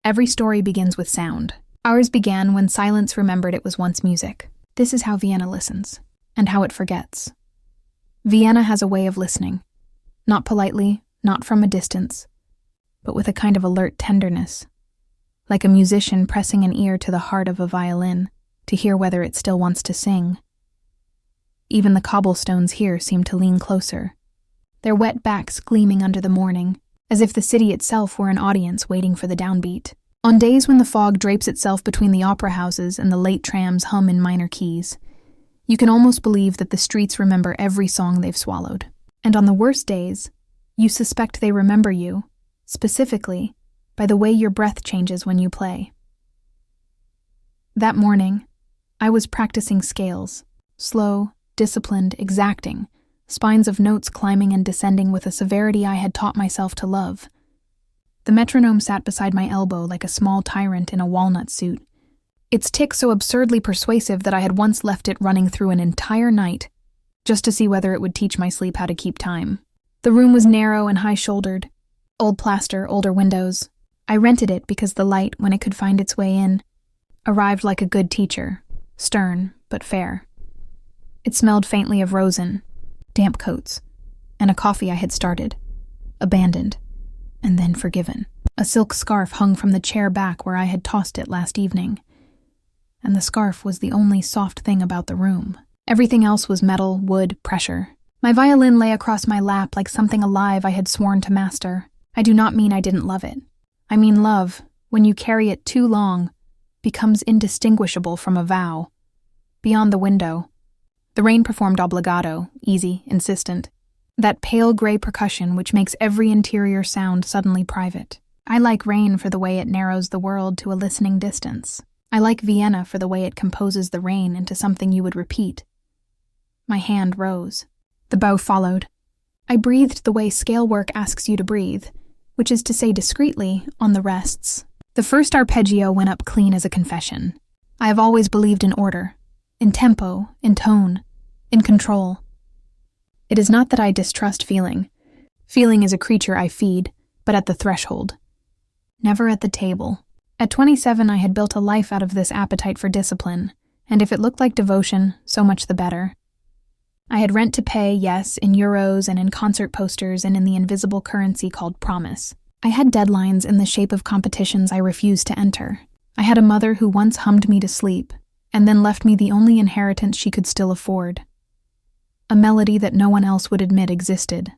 Every story begins with sound. Ours began when silence remembered it was once music. This is how Vienna listens, and how it forgets. Vienna has a way of listening. Not politely, not from a distance, but with a kind of alert tenderness, like a musician pressing an ear to the heart of a violin to hear whether it still wants to sing. Even the cobblestones here seem to lean closer, their wet backs gleaming under the morning, as if the city itself were an audience waiting for the downbeat. On days when the fog drapes itself between the opera houses and the late trams hum in minor keys, you can almost believe that the streets remember every song they've swallowed. And on the worst days, you suspect they remember you, specifically, by the way your breath changes when you play. That morning, I was practicing scales, slow, disciplined, exacting, spines of notes climbing and descending with a severity I had taught myself to love. The metronome sat beside my elbow like a small tyrant in a walnut suit, its tick so absurdly persuasive that I had once left it running through an entire night, just to see whether it would teach my sleep how to keep time. The room was narrow and high-shouldered, old plaster, older windows. I rented it because the light, when it could find its way in, arrived like a good teacher, stern but fair. It smelled faintly of rosin, damp coats, and a coffee I had started, abandoned, and then forgiven. A silk scarf hung from the chair back where I had tossed it last evening, and the scarf was the only soft thing about the room. Everything else was metal, wood, pressure. My violin lay across my lap like something alive I had sworn to master. I do not mean I didn't love it. I mean love, when you carry it too long, becomes indistinguishable from a vow. Beyond the window, the rain performed obligato, easy, insistent. That pale gray percussion which makes every interior sound suddenly private. I like rain for the way it narrows the world to a listening distance. I like Vienna for the way it composes the rain into something you would repeat. My hand rose. The bow followed. I breathed the way scale work asks you to breathe, which is to say discreetly, on the rests. The first arpeggio went up clean as a confession. I have always believed in order, in tempo, in tone, in control. It is not that I distrust feeling. Feeling is a creature I feed, but at the threshold. Never at the table. At 27, I had built a life out of this appetite for discipline, and if it looked like devotion, so much the better. I had rent to pay, yes, in euros and in concert posters and in the invisible currency called promise. I had deadlines in the shape of competitions I refused to enter. I had a mother who once hummed me to sleep, and then left me the only inheritance she could still afford. A melody that no one else would admit existed.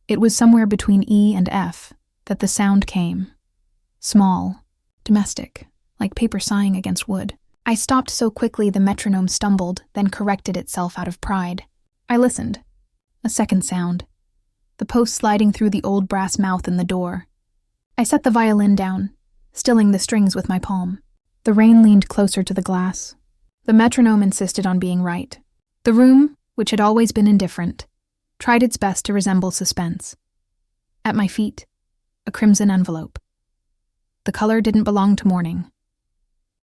It was somewhere between E and F that the sound came. Small, domestic, like paper sighing against wood. I stopped so quickly the metronome stumbled, then corrected itself out of pride. I listened. A second sound. The post sliding through the old brass mouth in the door. I set the violin down, stilling the strings with my palm. The rain leaned closer to the glass. The metronome insisted on being right. The room, which had always been indifferent, tried its best to resemble suspense. At my feet, a crimson envelope. The color didn't belong to morning.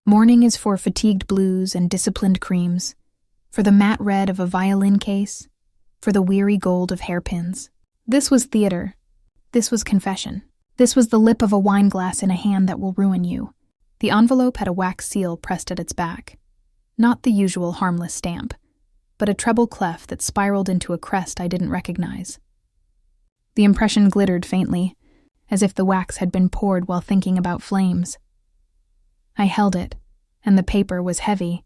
Morning is for fatigued blues and disciplined creams, for the matte red of a violin case, for the weary gold of hairpins. This was theater. This was confession. This was the lip of a wine glass in a hand that will ruin you. The envelope had a wax seal pressed at its back. Not the usual harmless stamp, but a treble clef that spiraled into a crest I didn't recognize. The impression glittered faintly, as if the wax had been poured while thinking about flames. I held it, and the paper was heavy.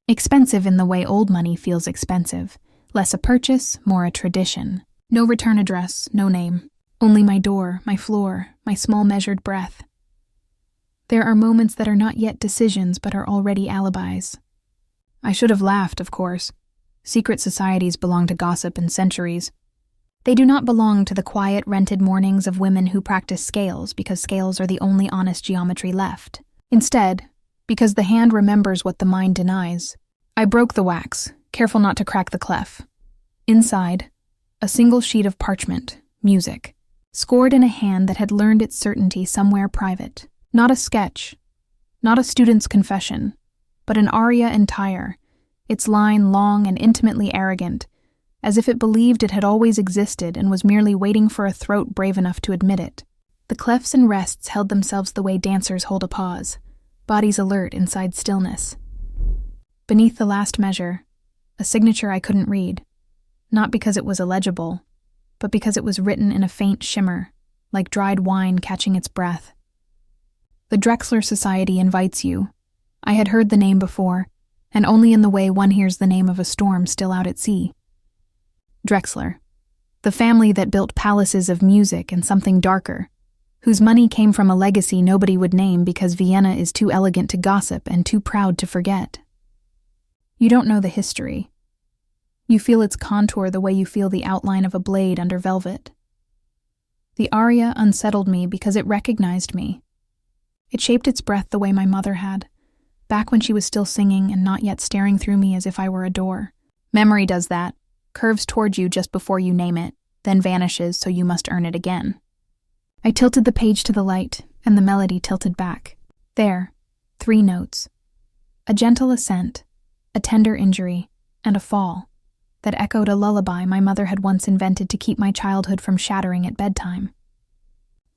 Expensive in the way old money feels expensive. Less a purchase, more a tradition. No return address, no name. Only my door, my floor, my small measured breath. There are moments that are not yet decisions but are already alibis. I should have laughed, of course. Secret societies belong to gossip and centuries. They do not belong to the quiet, rented mornings of women who practice scales because scales are the only honest geometry left. Instead, because the hand remembers what the mind denies, I broke the wax, careful not to crack the clef. Inside, a single sheet of parchment, music, scored in a hand that had learned its certainty somewhere private. Not a sketch, not a student's confession, but an aria entire, its line long and intimately arrogant, as if it believed it had always existed and was merely waiting for a throat brave enough to admit it. The clefs and rests held themselves the way dancers hold a pause, bodies alert inside stillness. Beneath the last measure, a signature I couldn't read, not because it was illegible, but because it was written in a faint shimmer, like dried wine catching its breath. The Drechsler Society invites you. I had heard the name before, and only in the way one hears the name of a storm still out at sea. Drechsler, the family that built palaces of music and something darker, whose money came from a legacy nobody would name because Vienna is too elegant to gossip and too proud to forget. You don't know the history. You feel its contour the way you feel the outline of a blade under velvet. The aria unsettled me because it recognized me. It shaped its breath the way my mother had, back when she was still singing and not yet staring through me as if I were a door. Memory does that, curves toward you just before you name it, then vanishes so you must earn it again. I tilted the page to the light, and the melody tilted back. There, 3 notes. A gentle ascent, a tender injury, and a fall that echoed a lullaby my mother had once invented to keep my childhood from shattering at bedtime.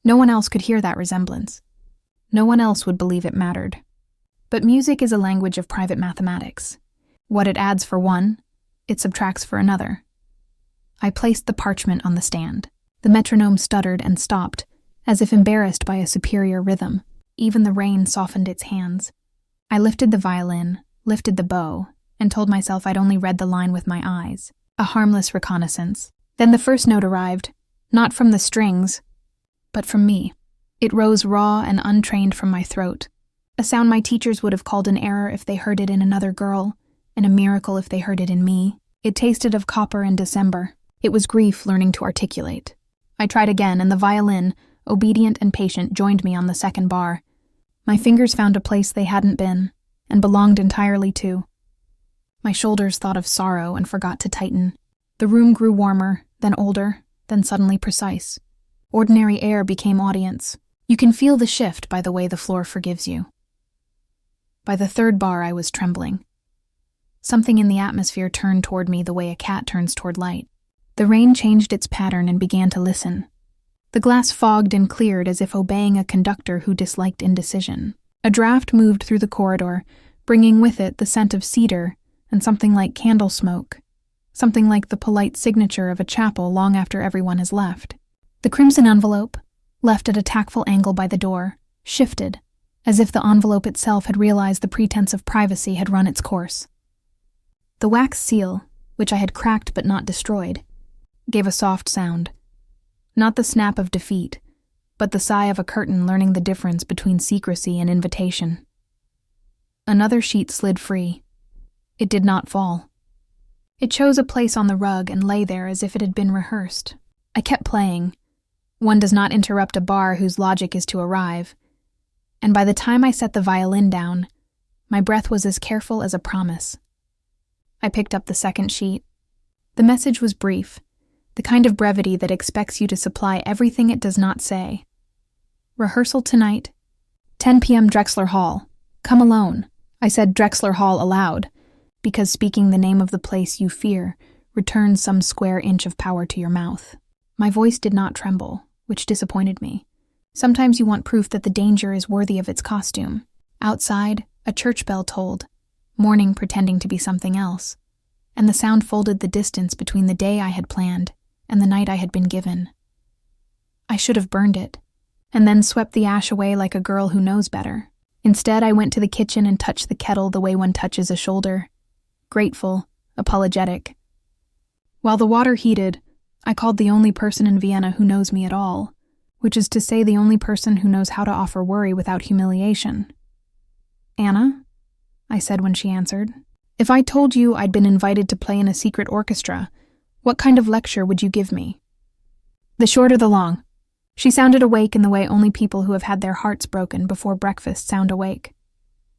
No one else could hear that resemblance. No one else would believe it mattered. But music is a language of private mathematics. What it adds for one, it subtracts for another. I placed the parchment on the stand. The metronome stuttered and stopped, as if embarrassed by a superior rhythm. Even the rain softened its hands. I lifted the violin, lifted the bow, and told myself I'd only read the line with my eyes. A harmless reconnaissance. Then the first note arrived, not from the strings, but from me. It rose raw and untrained from my throat, a sound my teachers would have called an error if they heard it in another girl, and a miracle if they heard it in me. It tasted of copper in December. It was grief learning to articulate. I tried again, and the violin, obedient and patient, joined me on the second bar. My fingers found a place they hadn't been, and belonged entirely to. My shoulders thought of sorrow and forgot to tighten. The room grew warmer, then older, then suddenly precise. Ordinary air became audience. You can feel the shift by the way the floor forgives you. By the third bar I was trembling. Something in the atmosphere turned toward me the way a cat turns toward light. The rain changed its pattern and began to listen. The glass fogged and cleared as if obeying a conductor who disliked indecision. A draft moved through the corridor, bringing with it the scent of cedar and something like candle smoke, something like the polite signature of a chapel long after everyone has left. The crimson envelope, left at a tactful angle by the door, shifted, as if the envelope itself had realized the pretense of privacy had run its course. The wax seal, which I had cracked but not destroyed, gave a soft sound. Not the snap of defeat, but the sigh of a curtain learning the difference between secrecy and invitation. Another sheet slid free. It did not fall. It chose a place on the rug and lay there as if it had been rehearsed. I kept playing. One does not interrupt a bar whose logic is to arrive. And by the time I set the violin down, my breath was as careful as a promise. I picked up the second sheet. The message was brief, the kind of brevity that expects you to supply everything it does not say. Rehearsal tonight, 10 p.m. Drechsler Hall. Come alone. I said Drechsler Hall aloud, because speaking the name of the place you fear returns some square inch of power to your mouth. My voice did not tremble, which disappointed me. Sometimes you want proof that the danger is worthy of its costume. Outside, a church bell tolled, morning pretending to be something else, and the sound folded the distance between the day I had planned and the night I had been given. I should have burned it, and then swept the ash away like a girl who knows better. Instead, I went to the kitchen and touched the kettle the way one touches a shoulder, grateful, apologetic. While the water heated, I called the only person in Vienna who knows me at all, which is to say the only person who knows how to offer worry without humiliation. "Anna?" I said when she answered. "If I told you I'd been invited to play in a secret orchestra, what kind of lecture would you give me?" "The short or the long?" She sounded awake in the way only people who have had their hearts broken before breakfast sound awake.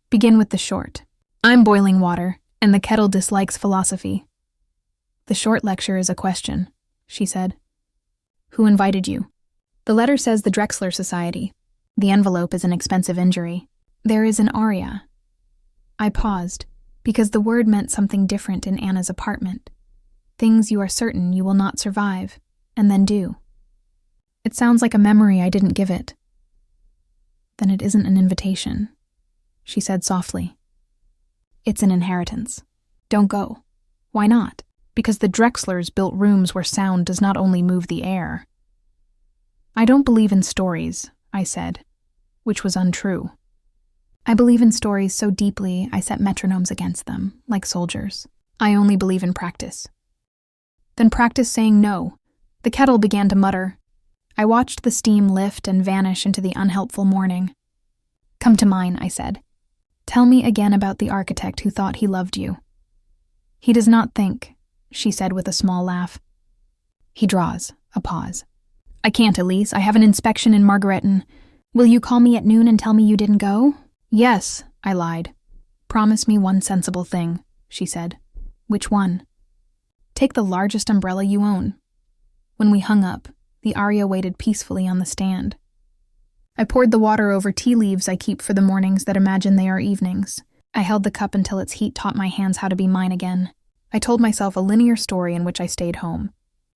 "Begin with the short. I'm boiling water, and the kettle dislikes philosophy." "The short lecture is a question," she said. "Who invited you?" "The letter says the Drechsler Society. The envelope is an expensive injury. There is an aria." I paused, because the word meant something different in Anna's apartment. Things you are certain you will not survive, and then do. It sounds like a memory I didn't give it. Then it isn't an invitation, she said softly. It's an inheritance. Don't go. Why not? Because the Drechslers built rooms where sound does not only move the air. I don't believe in stories, I said, which was untrue. I believe in stories so deeply I set metronomes against them, like soldiers. I only believe in practice. Then practice saying no. The kettle began to mutter. I watched the steam lift and vanish into the unhelpful morning. Come to mine, I said. Tell me again about the architect who thought he loved you. He does not think, she said with a small laugh. He draws. A pause. I can't, Elise. I have an inspection in Margaretten. Will you call me at noon and tell me you didn't go? Yes, I lied. Promise me one sensible thing, she said. Which one? Take the largest umbrella you own. When we hung up, the aria waited peacefully on the stand. I poured the water over tea leaves I keep for the mornings that imagine they are evenings. I held the cup until its heat taught my hands how to be mine again. I told myself a linear story in which I stayed home.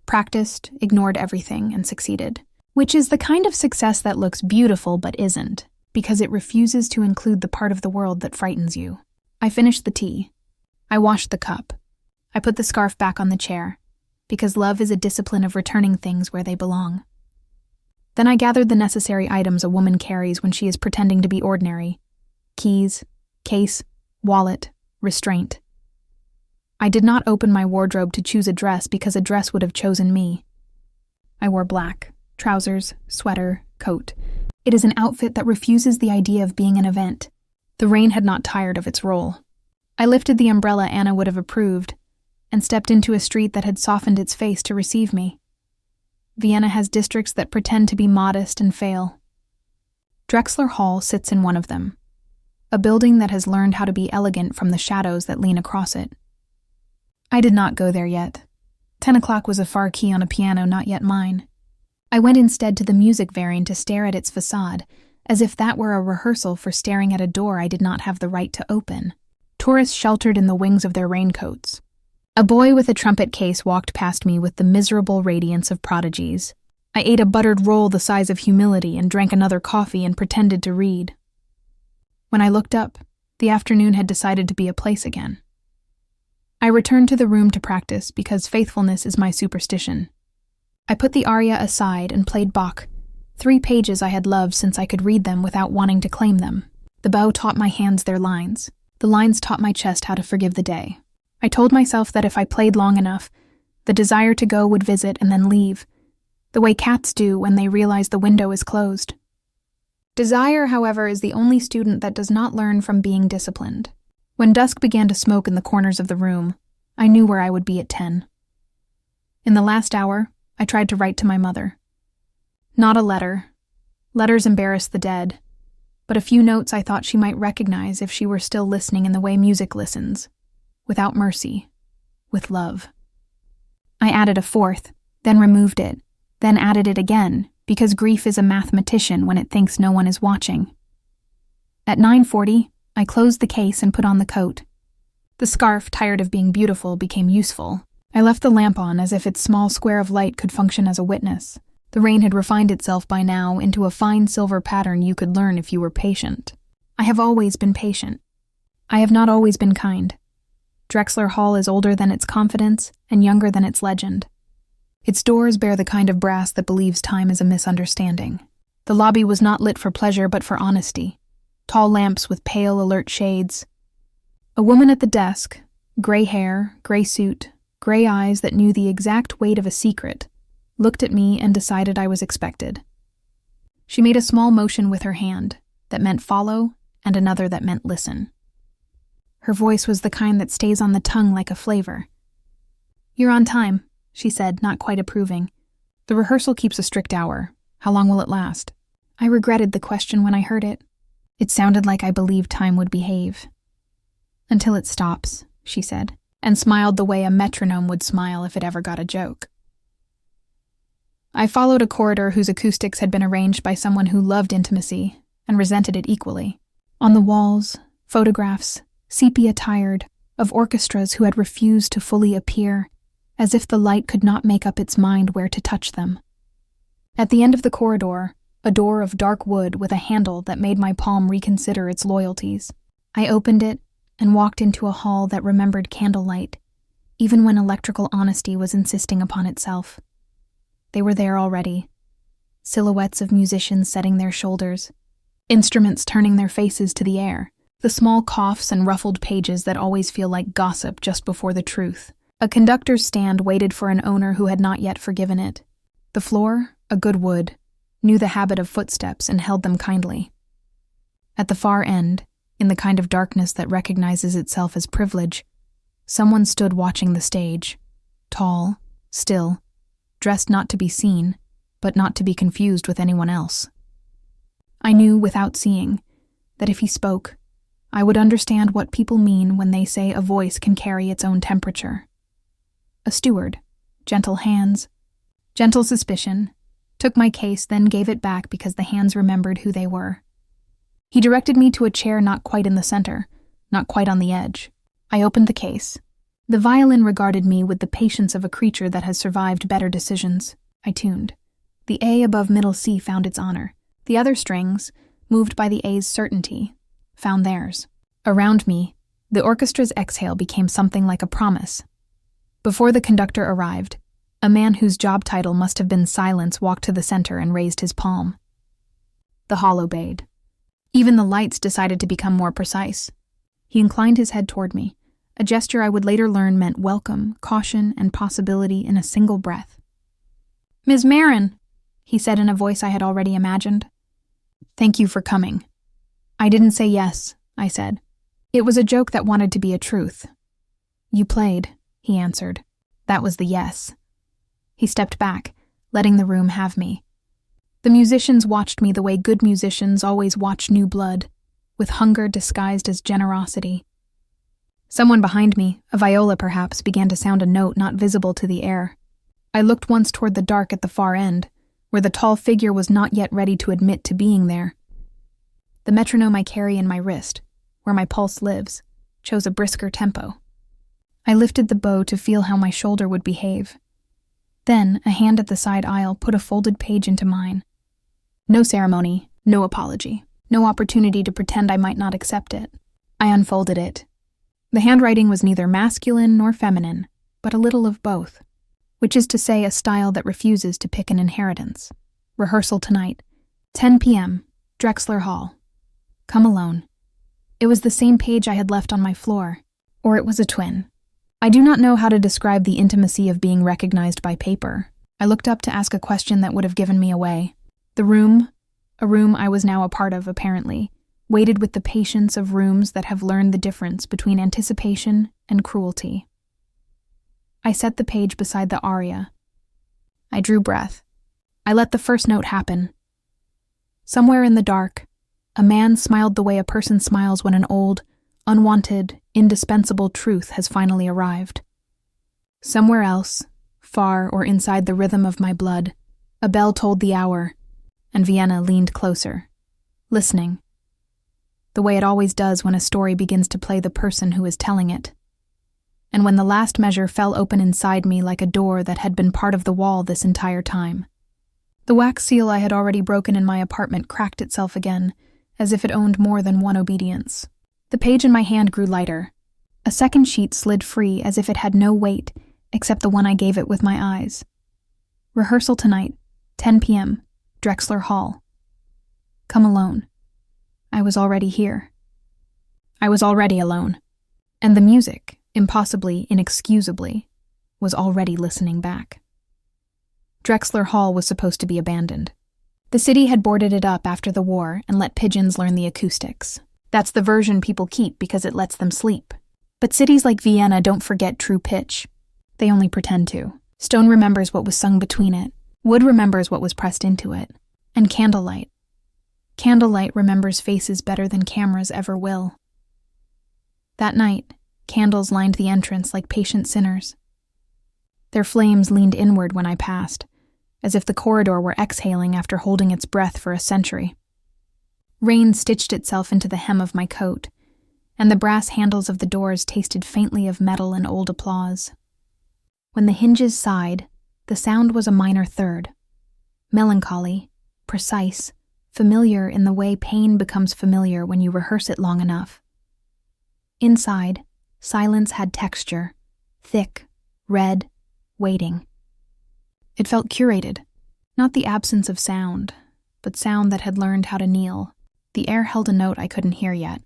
Practiced, ignored everything, and succeeded. Which is the kind of success that looks beautiful but isn't, because it refuses to include the part of the world that frightens you. I finished the tea. I washed the cup. I put the scarf back on the chair, because love is a discipline of returning things where they belong. Then I gathered the necessary items a woman carries when she is pretending to be ordinary. Keys, case, wallet, restraint. I did not open my wardrobe to choose a dress because a dress would have chosen me. I wore black, trousers, sweater, coat. It is an outfit that refuses the idea of being an event. The rain had not tired of its role. I lifted the umbrella Anna would have approved and stepped into a street that had softened its face to receive me. Vienna has districts that pretend to be modest and fail. Drechsler Hall sits in one of them, a building that has learned how to be elegant from the shadows that lean across it. I did not go there yet. 10 o'clock was a far key on a piano not yet mine. I went instead to the music variant to stare at its facade, as if that were a rehearsal for staring at a door I did not have the right to open. Tourists sheltered in the wings of their raincoats. A boy with a trumpet case walked past me with the miserable radiance of prodigies. I ate a buttered roll the size of humility and drank another coffee and pretended to read. When I looked up, the afternoon had decided to be a place again. I returned to the room to practice because faithfulness is my superstition. I put the aria aside and played Bach, 3 pages I had loved since I could read them without wanting to claim them. The bow taught my hands their lines. The lines taught my chest how to forgive the day. I told myself that if I played long enough, the desire to go would visit and then leave, the way cats do when they realize the window is closed. Desire, however, is the only student that does not learn from being disciplined. When dusk began to smoke in the corners of the room, I knew where I would be at 10. In the last hour, I tried to write to my mother. Not a letter. Letters embarrass the dead, but a few notes I thought she might recognize if she were still listening in the way music listens. Without mercy, with love. I added a 4th, then removed it, then added it again, because grief is a mathematician when it thinks no one is watching. At 9:40, I closed the case and put on the coat. The scarf, tired of being beautiful, became useful. I left the lamp on as if its small square of light could function as a witness. The rain had refined itself by now into a fine silver pattern you could learn if you were patient. I have always been patient. I have not always been kind. Drechsler Hall is older than its confidence and younger than its legend. Its doors bear the kind of brass that believes time is a misunderstanding. The lobby was not lit for pleasure but for honesty. Tall lamps with pale, alert shades. A woman at the desk, gray hair, gray suit, gray eyes that knew the exact weight of a secret, looked at me and decided I was expected. She made a small motion with her hand that meant follow and another that meant listen. Her voice was the kind that stays on the tongue like a flavor. You're on time, she said, not quite approving. The rehearsal keeps a strict hour. How long will it last? I regretted the question when I heard it. It sounded like I believed time would behave. Until it stops, she said, and smiled the way a metronome would smile if it ever got a joke. I followed a corridor whose acoustics had been arranged by someone who loved intimacy and resented it equally. On the walls, photographs, sepia-tired, of orchestras who had refused to fully appear, as if the light could not make up its mind where to touch them. At the end of the corridor, a door of dark wood with a handle that made my palm reconsider its loyalties. I opened it and walked into a hall that remembered candlelight, even when electrical honesty was insisting upon itself. They were there already. Silhouettes of musicians setting their shoulders, instruments turning their faces to the air, the small coughs and ruffled pages that always feel like gossip just before the truth. A conductor's stand waited for an owner who had not yet forgiven it. The floor, a good wood, knew the habit of footsteps and held them kindly. At the far end, in the kind of darkness that recognizes itself as privilege, someone stood watching the stage, tall, still, dressed not to be seen, but not to be confused with anyone else. I knew, without seeing, that if he spoke, I would understand what people mean when they say a voice can carry its own temperature. A steward, gentle hands, gentle suspicion, took my case, then gave it back because the hands remembered who they were. He directed me to a chair not quite in the center, not quite on the edge. I opened the case. The violin regarded me with the patience of a creature that has survived better decisions. I tuned. The A above middle C found its honor. The other strings, moved by the A's certainty, found theirs. Around me, the orchestra's exhale became something like a promise. Before the conductor arrived, a man whose job title must have been silence walked to the center and raised his palm. The hall obeyed. Even the lights decided to become more precise. He inclined his head toward me, a gesture I would later learn meant welcome, caution, and possibility in a single breath. "Ms. Marin," he said in a voice I had already imagined. "Thank you for coming." I didn't say yes, I said. It was a joke that wanted to be a truth. "You played," he answered. That was the yes. He stepped back, letting the room have me. The musicians watched me the way good musicians always watch new blood, with hunger disguised as generosity. Someone behind me, a viola perhaps, began to sound a note not visible to the air. I looked once toward the dark at the far end, where the tall figure was not yet ready to admit to being there. The metronome I carry in my wrist, where my pulse lives, chose a brisker tempo. I lifted the bow to feel how my shoulder would behave. Then, a hand at the side aisle put a folded page into mine. No ceremony, no apology, no opportunity to pretend I might not accept it. I unfolded it. The handwriting was neither masculine nor feminine, but a little of both, which is to say a style that refuses to pick an inheritance. Rehearsal tonight, 10 p.m., Drechsler Hall. Come alone. It was the same page I had left on my floor, or it was a twin. I do not know how to describe the intimacy of being recognized by paper. I looked up to ask a question that would have given me away. The room, a room I was now a part of apparently, waited with the patience of rooms that have learned the difference between anticipation and cruelty. I set the page beside the aria. I drew breath. I let the first note happen. Somewhere in the dark, a man smiled the way a person smiles when an old, unwanted, indispensable truth has finally arrived. Somewhere else, far or inside the rhythm of my blood, a bell tolled the hour, and Vienna leaned closer, listening, the way it always does when a story begins to play the person who is telling it. And when the last measure fell open inside me like a door that had been part of the wall this entire time, the wax seal I had already broken in my apartment cracked itself again, as if it owned more than one obedience. The page in my hand grew lighter. A second sheet slid free as if it had no weight except the one I gave it with my eyes. Rehearsal tonight, 10 p.m., Drechsler Hall. Come alone. I was already here. I was already alone. And the music, impossibly, inexcusably, was already listening back. Drechsler Hall was supposed to be abandoned. The city had boarded it up after the war and let pigeons learn the acoustics. That's the version people keep because it lets them sleep. But cities like Vienna don't forget true pitch. They only pretend to. Stone remembers what was sung between it. Wood remembers what was pressed into it. And candlelight. Candlelight remembers faces better than cameras ever will. That night, candles lined the entrance like patient sinners. Their flames leaned inward when I passed, as if the corridor were exhaling after holding its breath for a century. Rain stitched itself into the hem of my coat, and the brass handles of the doors tasted faintly of metal and old applause. When the hinges sighed, the sound was a minor third. Melancholy, precise, familiar in the way pain becomes familiar when you rehearse it long enough. Inside, silence had texture, thick, red, waiting. It felt curated, not the absence of sound, but sound that had learned how to kneel. The air held a note I couldn't hear yet,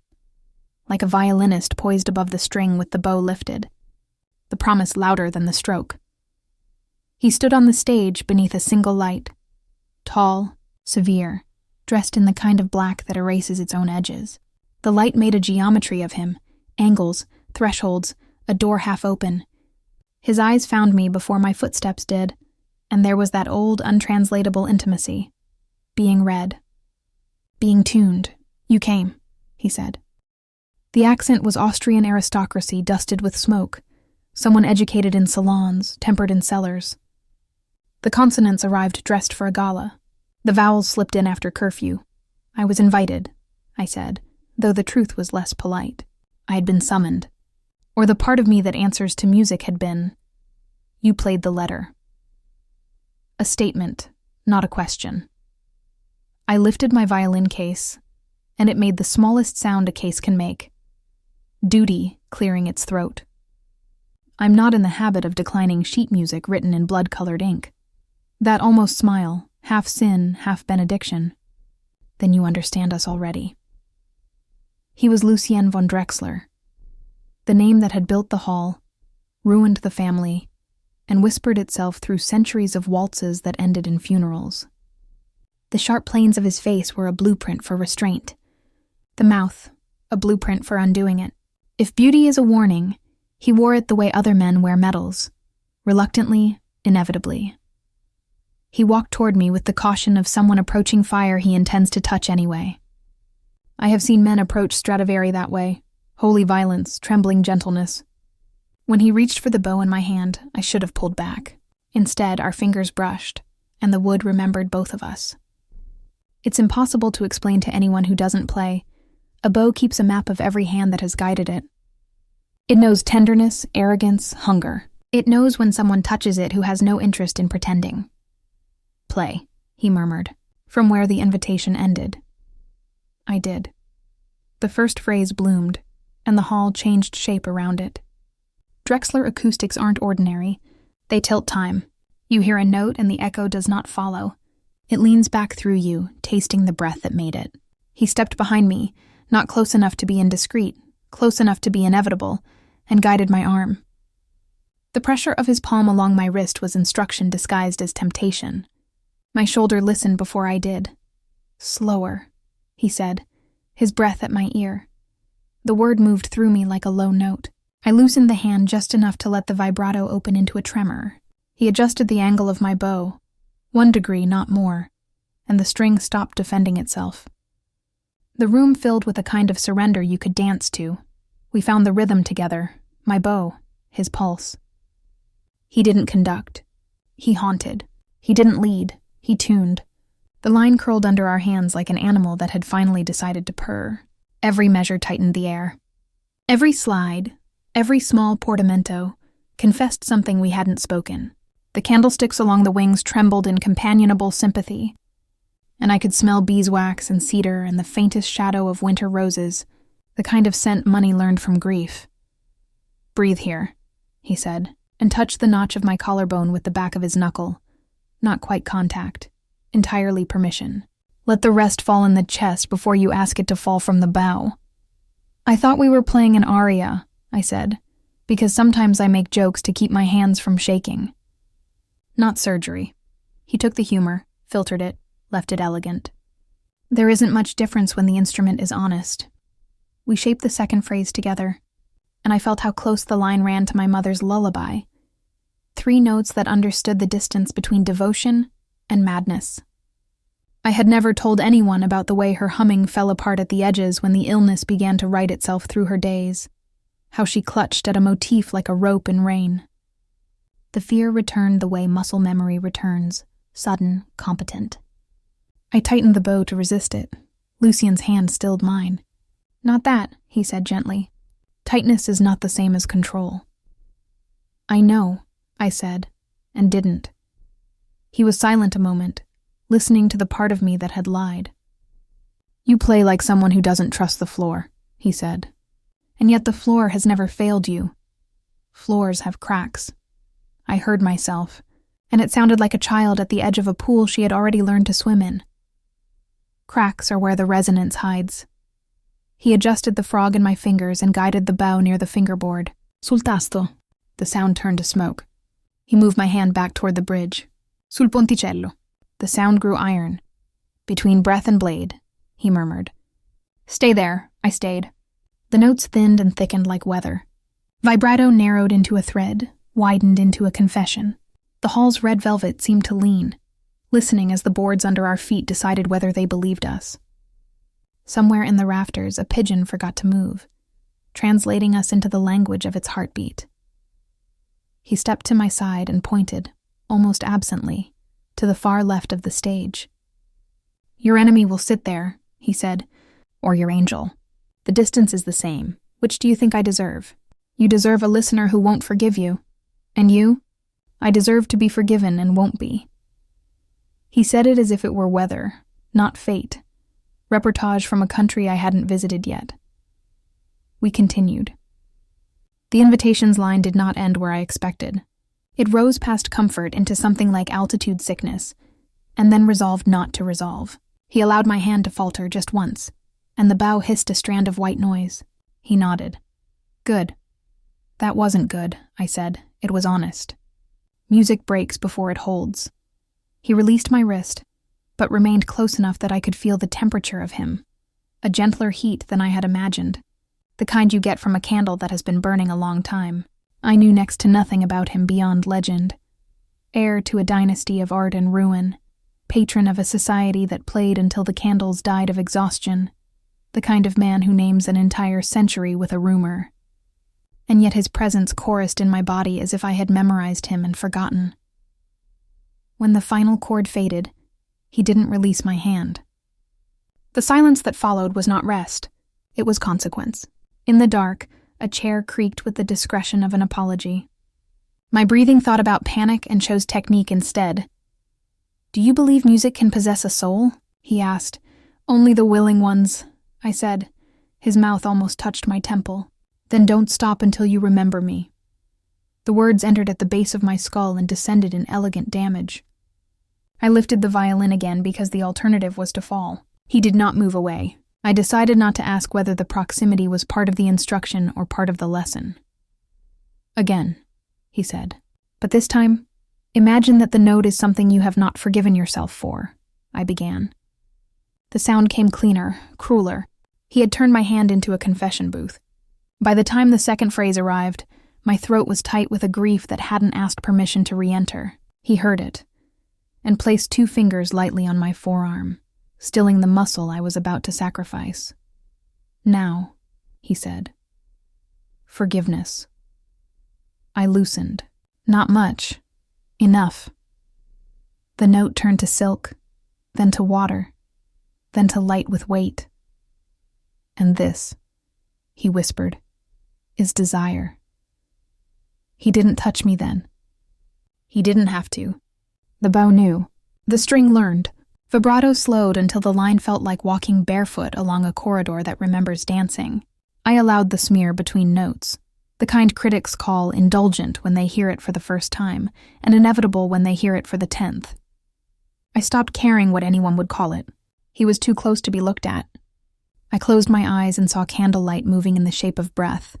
like a violinist poised above the string with the bow lifted, the promise louder than the stroke. He stood on the stage beneath a single light, tall, severe, dressed in the kind of black that erases its own edges. The light made a geometry of him, angles, thresholds, a door half open. His eyes found me before my footsteps did, and there was that old, untranslatable intimacy. Being read. Being tuned. You came, he said. The accent was Austrian aristocracy dusted with smoke, someone educated in salons, tempered in cellars. The consonants arrived dressed for a gala. The vowels slipped in after curfew. I was invited, I said, though the truth was less polite. I had been summoned. Or the part of me that answers to music had been, you played the letter. A statement, not a question. I lifted my violin case, and it made the smallest sound a case can make. Duty clearing its throat. I'm not in the habit of declining sheet music written in blood-colored ink. That almost smile, half sin, half benediction. Then you understand us already. He was Lucien von Drechsler, the name that had built the hall, ruined the family, and whispered itself through centuries of waltzes that ended in funerals. The sharp planes of his face were a blueprint for restraint. The mouth, a blueprint for undoing it. If beauty is a warning, he wore it the way other men wear medals, reluctantly, inevitably. He walked toward me with the caution of someone approaching fire he intends to touch anyway. I have seen men approach Stradivari that way, holy violence, trembling gentleness. When he reached for the bow in my hand, I should have pulled back. Instead, our fingers brushed, and the wood remembered both of us. It's impossible to explain to anyone who doesn't play. A bow keeps a map of every hand that has guided it. It knows tenderness, arrogance, hunger. It knows when someone touches it who has no interest in pretending. Play, he murmured, from where the invitation ended. I did. The first phrase bloomed, and the hall changed shape around it. Drechsler acoustics aren't ordinary. They tilt time. You hear a note and the echo does not follow. It leans back through you, tasting the breath that made it. He stepped behind me, not close enough to be indiscreet, close enough to be inevitable, and guided my arm. The pressure of his palm along my wrist was instruction disguised as temptation. My shoulder listened before I did. Slower, he said, his breath at my ear. The word moved through me like a low note. I loosened the hand just enough to let the vibrato open into a tremor. He adjusted the angle of my bow, 1 degree, not more, and the string stopped defending itself. The room filled with a kind of surrender you could dance to. We found the rhythm together, my bow, his pulse. He didn't conduct. He haunted. He didn't lead. He tuned. The line curled under our hands like an animal that had finally decided to purr. Every measure tightened the air. Every slide, every small portamento, confessed something we hadn't spoken. The candlesticks along the wings trembled in companionable sympathy, and I could smell beeswax and cedar and the faintest shadow of winter roses, the kind of scent money learned from grief. Breathe here, he said, and touched the notch of my collarbone with the back of his knuckle. Not quite contact, entirely permission. Let the rest fall in the chest before you ask it to fall from the bow. I thought we were playing an aria, I said, because sometimes I make jokes to keep my hands from shaking. Not surgery. He took the humor, filtered it, left it elegant. There isn't much difference when the instrument is honest. We shaped the second phrase together, and I felt how close the line ran to my mother's lullaby. 3 notes that understood the distance between devotion and madness. I had never told anyone about the way her humming fell apart at the edges when the illness began to write itself through her days, how she clutched at a motif like a rope in rain. The fear returned the way muscle memory returns, sudden, competent. I tightened the bow to resist it. Lucien's hand stilled mine. Not that, he said gently. Tightness is not the same as control. I know, I said, and didn't. He was silent a moment, listening to the part of me that had lied. "You play like someone who doesn't trust the floor," he said. "And yet the floor has never failed you. Floors have cracks." I heard myself, and it sounded like a child at the edge of a pool she had already learned to swim in. Cracks are where the resonance hides. He adjusted the frog in my fingers and guided the bow near the fingerboard. "Sul tasto." The sound turned to smoke. He moved my hand back toward the bridge. "Sul ponticello." The sound grew iron. "Between breath and blade," he murmured. "Stay there." I stayed. The notes thinned and thickened like weather. Vibrato narrowed into a thread, widened into a confession. The hall's red velvet seemed to lean, listening as the boards under our feet decided whether they believed us. Somewhere in the rafters, a pigeon forgot to move, translating us into the language of its heartbeat. He stepped to my side and pointed, almost absently, to the far left of the stage. "Your enemy will sit there," he said, "or your angel. The distance is the same. Which do you think I deserve? You deserve a listener who won't forgive you. And you? I deserve to be forgiven and won't be." He said it as if it were weather, not fate, reportage from a country I hadn't visited yet. We continued. The invitations line did not end where I expected. It rose past comfort into something like altitude sickness, and then resolved not to resolve. He allowed my hand to falter just once, and the bow hissed a strand of white noise. He nodded. "Good." "That wasn't good," I said. "It was honest. Music breaks before it holds." He released my wrist, but remained close enough that I could feel the temperature of him, a gentler heat than I had imagined, the kind you get from a candle that has been burning a long time. I knew next to nothing about him beyond legend. Heir to a dynasty of art and ruin, patron of a society that played until the candles died of exhaustion, the kind of man who names an entire century with a rumor. And yet his presence chorused in my body as if I had memorized him and forgotten. When the final chord faded, he didn't release my hand. The silence that followed was not rest. It was consequence. In the dark, a chair creaked with the discretion of an apology. My breathing thought about panic and chose technique instead. "Do you believe music can possess a soul?" he asked. "Only the willing ones," I said. His mouth almost touched my temple. "Then don't stop until you remember me." The words entered at the base of my skull and descended in elegant damage. I lifted the violin again because the alternative was to fall. He did not move away. I decided not to ask whether the proximity was part of the instruction or part of the lesson. "Again," he said. "But this time, imagine that the note is something you have not forgiven yourself for," I began. The sound came cleaner, crueler. He had turned my hand into a confession booth. By the time the second phrase arrived, my throat was tight with a grief that hadn't asked permission to re-enter. He heard it, and placed 2 fingers lightly on my forearm, stilling the muscle I was about to sacrifice. "Now," he said. "Forgiveness." I loosened. Not much. Enough. The note turned to silk, then to water, then to light with weight. "And this," he whispered, "is desire." He didn't touch me then. He didn't have to. The bow knew. The string learned. Vibrato slowed until the line felt like walking barefoot along a corridor that remembers dancing. I allowed the smear between notes, the kind critics call indulgent when they hear it for the first time, and inevitable when they hear it for the 10th. I stopped caring what anyone would call it. He was too close to be looked at. I closed my eyes and saw candlelight moving in the shape of breath.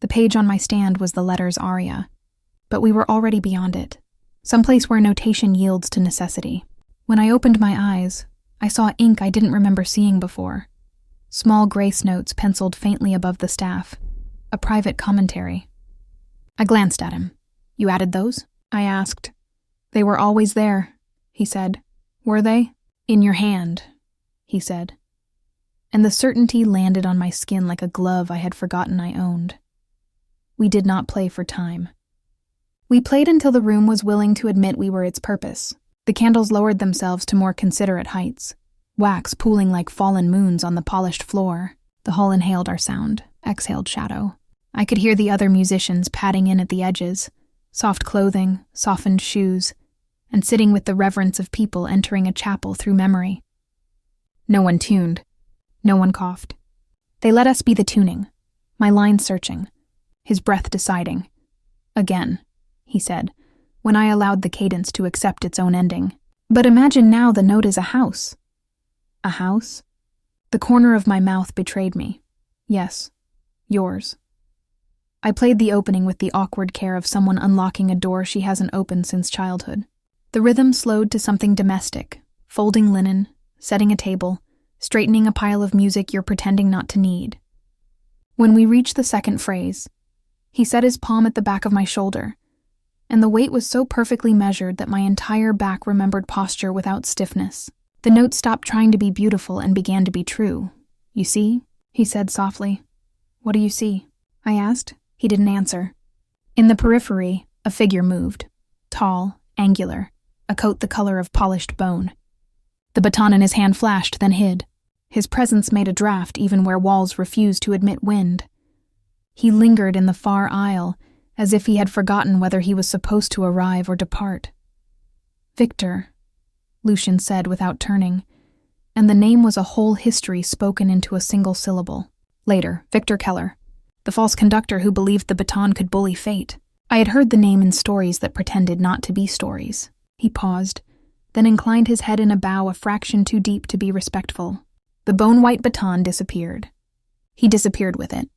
The page on my stand was the letters aria, but we were already beyond it, someplace where notation yields to necessity. When I opened my eyes, I saw ink I didn't remember seeing before. Small grace notes penciled faintly above the staff. A private commentary. I glanced at him. "You added those?" I asked. "They were always there," he said. "Were they?" "In your hand," he said. And the certainty landed on my skin like a glove I had forgotten I owned. We did not play for time. We played until the room was willing to admit we were its purpose. The candles lowered themselves to more considerate heights, wax pooling like fallen moons on the polished floor. The hall inhaled our sound, exhaled shadow. I could hear the other musicians padding in at the edges, soft clothing, softened shoes, and sitting with the reverence of people entering a chapel through memory. No one tuned. No one coughed. They let us be the tuning, my line searching, his breath deciding. Again, he said, when I allowed the cadence to accept its own ending. But imagine now the note is a house. A house? The corner of my mouth betrayed me. Yes, yours. I played the opening with the awkward care of someone unlocking a door she hasn't opened since childhood. The rhythm slowed to something domestic, folding linen, setting a table, straightening a pile of music you're pretending not to need. When we reached the second phrase, he set his palm at the back of my shoulder, and the weight was so perfectly measured that my entire back remembered posture without stiffness. The note stopped trying to be beautiful and began to be true. You see? He said softly. What do you see? I asked. He didn't answer. In the periphery, a figure moved. Tall, angular, a coat the color of polished bone. The baton in his hand flashed, then hid. His presence made a draft even where walls refused to admit wind. He lingered in the far aisle, as if he had forgotten whether he was supposed to arrive or depart. Victor, Lucien said without turning, and the name was a whole history spoken into a single syllable. Later, Victor Keller, the false conductor who believed the baton could bully fate. I had heard the name in stories that pretended not to be stories. He paused, then inclined his head in a bow a fraction too deep to be respectful. The bone-white baton disappeared. He disappeared with it.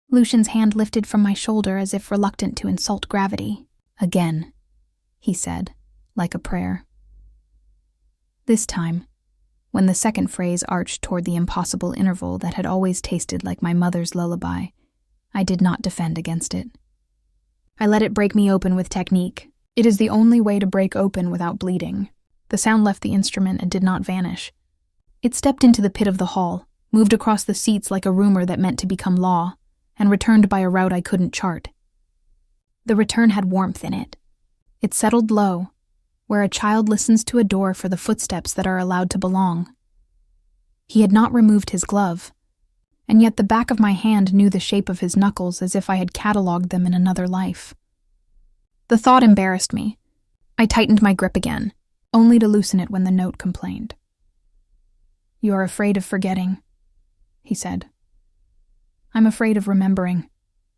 Lucien's hand lifted from my shoulder as if reluctant to insult gravity. Again, he said, like a prayer. This time, when the second phrase arched toward the impossible interval that had always tasted like my mother's lullaby, I did not defend against it. I let it break me open with technique. It is the only way to break open without bleeding. The sound left the instrument and did not vanish. It stepped into the pit of the hall, moved across the seats like a rumor that meant to become law, and returned by a route I couldn't chart. The return had warmth in it. It settled low, where a child listens to a door for the footsteps that are allowed to belong. He had not removed his glove, and yet the back of my hand knew the shape of his knuckles as if I had catalogued them in another life. The thought embarrassed me. I tightened my grip again, only to loosen it when the note complained. You are afraid of forgetting, he said. I'm afraid of remembering,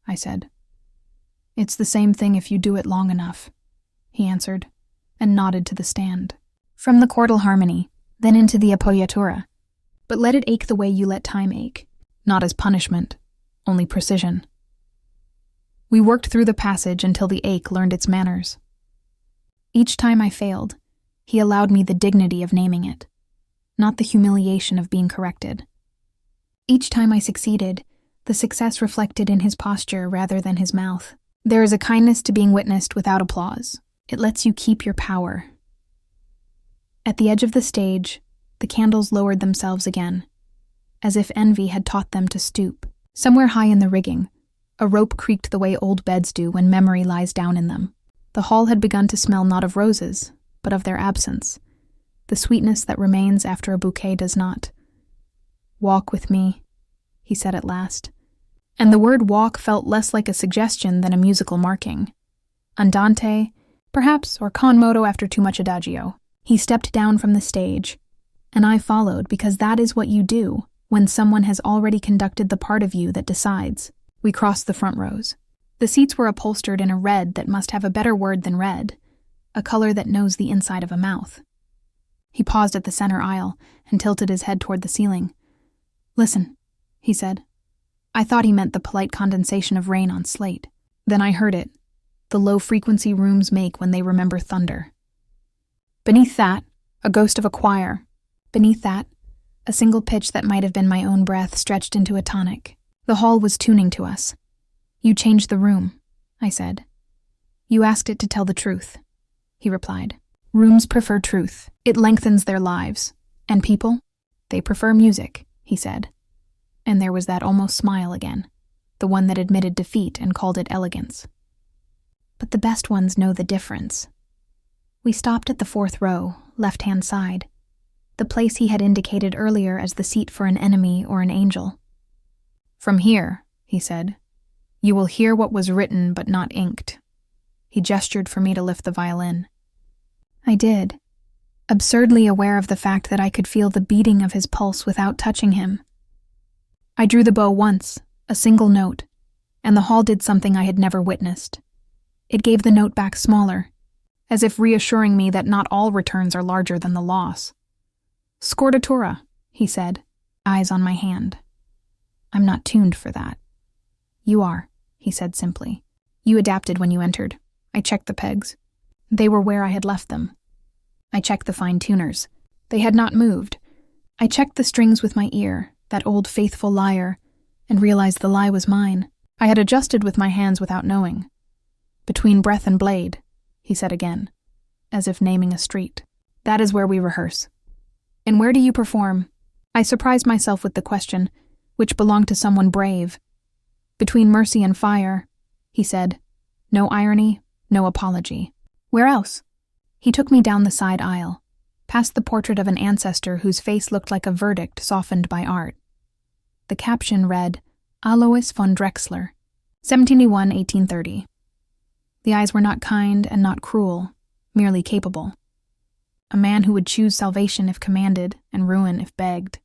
I said. It's the same thing if you do it long enough, he answered, and nodded to the stand. From the chordal harmony, then into the appoggiatura. But let it ache the way you let time ache, not as punishment, only precision. We worked through the passage until the ache learned its manners. Each time I failed, he allowed me the dignity of naming it, not the humiliation of being corrected. Each time I succeeded, the success reflected in his posture rather than his mouth. There is a kindness to being witnessed without applause. It lets you keep your power. At the edge of the stage, the candles lowered themselves again, as if envy had taught them to stoop. Somewhere high in the rigging, a rope creaked the way old beds do when memory lies down in them. The hall had begun to smell not of roses, but of their absence, the sweetness that remains after a bouquet does not. Walk with me, he said at last, and the word walk felt less like a suggestion than a musical marking. Andante, perhaps, or con moto after too much adagio. He stepped down from the stage, and I followed because that is what you do when someone has already conducted the part of you that decides. We crossed the front rows. The seats were upholstered in a red that must have a better word than red, a color that knows the inside of a mouth. He paused at the center aisle and tilted his head toward the ceiling. Listen, he said. I thought he meant the polite condensation of rain on slate. Then I heard it, the low-frequency rooms make when they remember thunder. Beneath that, a ghost of a choir. Beneath that, a single pitch that might have been my own breath stretched into a tonic. The hall was tuning to us. You changed the room, I said. You asked it to tell the truth, he replied. Rooms prefer truth. It lengthens their lives. And people? They prefer music, he said. And there was that almost smile again, the one that admitted defeat and called it elegance. But the best ones know the difference. We stopped at the fourth row, left-hand side, the place he had indicated earlier as the seat for an enemy or an angel. From here, he said, you will hear what was written but not inked. He gestured for me to lift the violin. I did, absurdly aware of the fact that I could feel the beating of his pulse without touching him. I drew the bow once, a single note, and the hall did something I had never witnessed. It gave the note back smaller, as if reassuring me that not all returns are larger than the loss. "Scordatura," he said, eyes on my hand. "I'm not tuned for that." "You are," he said simply. "You adapted when you entered. I checked the pegs. They were where I had left them. I checked the fine tuners. They had not moved. I checked the strings with my ear, that old faithful lyre, and realized the lie was mine. I had adjusted with my hands without knowing. Between breath and blade," he said again, as if naming a street. "That is where we rehearse." "And where do you perform?" I surprised myself with the question, which belonged to someone brave. "Between mercy and fire," he said. No irony, no apology. "Where else?" He took me down the side aisle, past the portrait of an ancestor whose face looked like a verdict softened by art. The caption read, Alois von Drechsler, 1781–1830. The eyes were not kind and not cruel, merely capable. A man who would choose salvation if commanded and ruin if begged.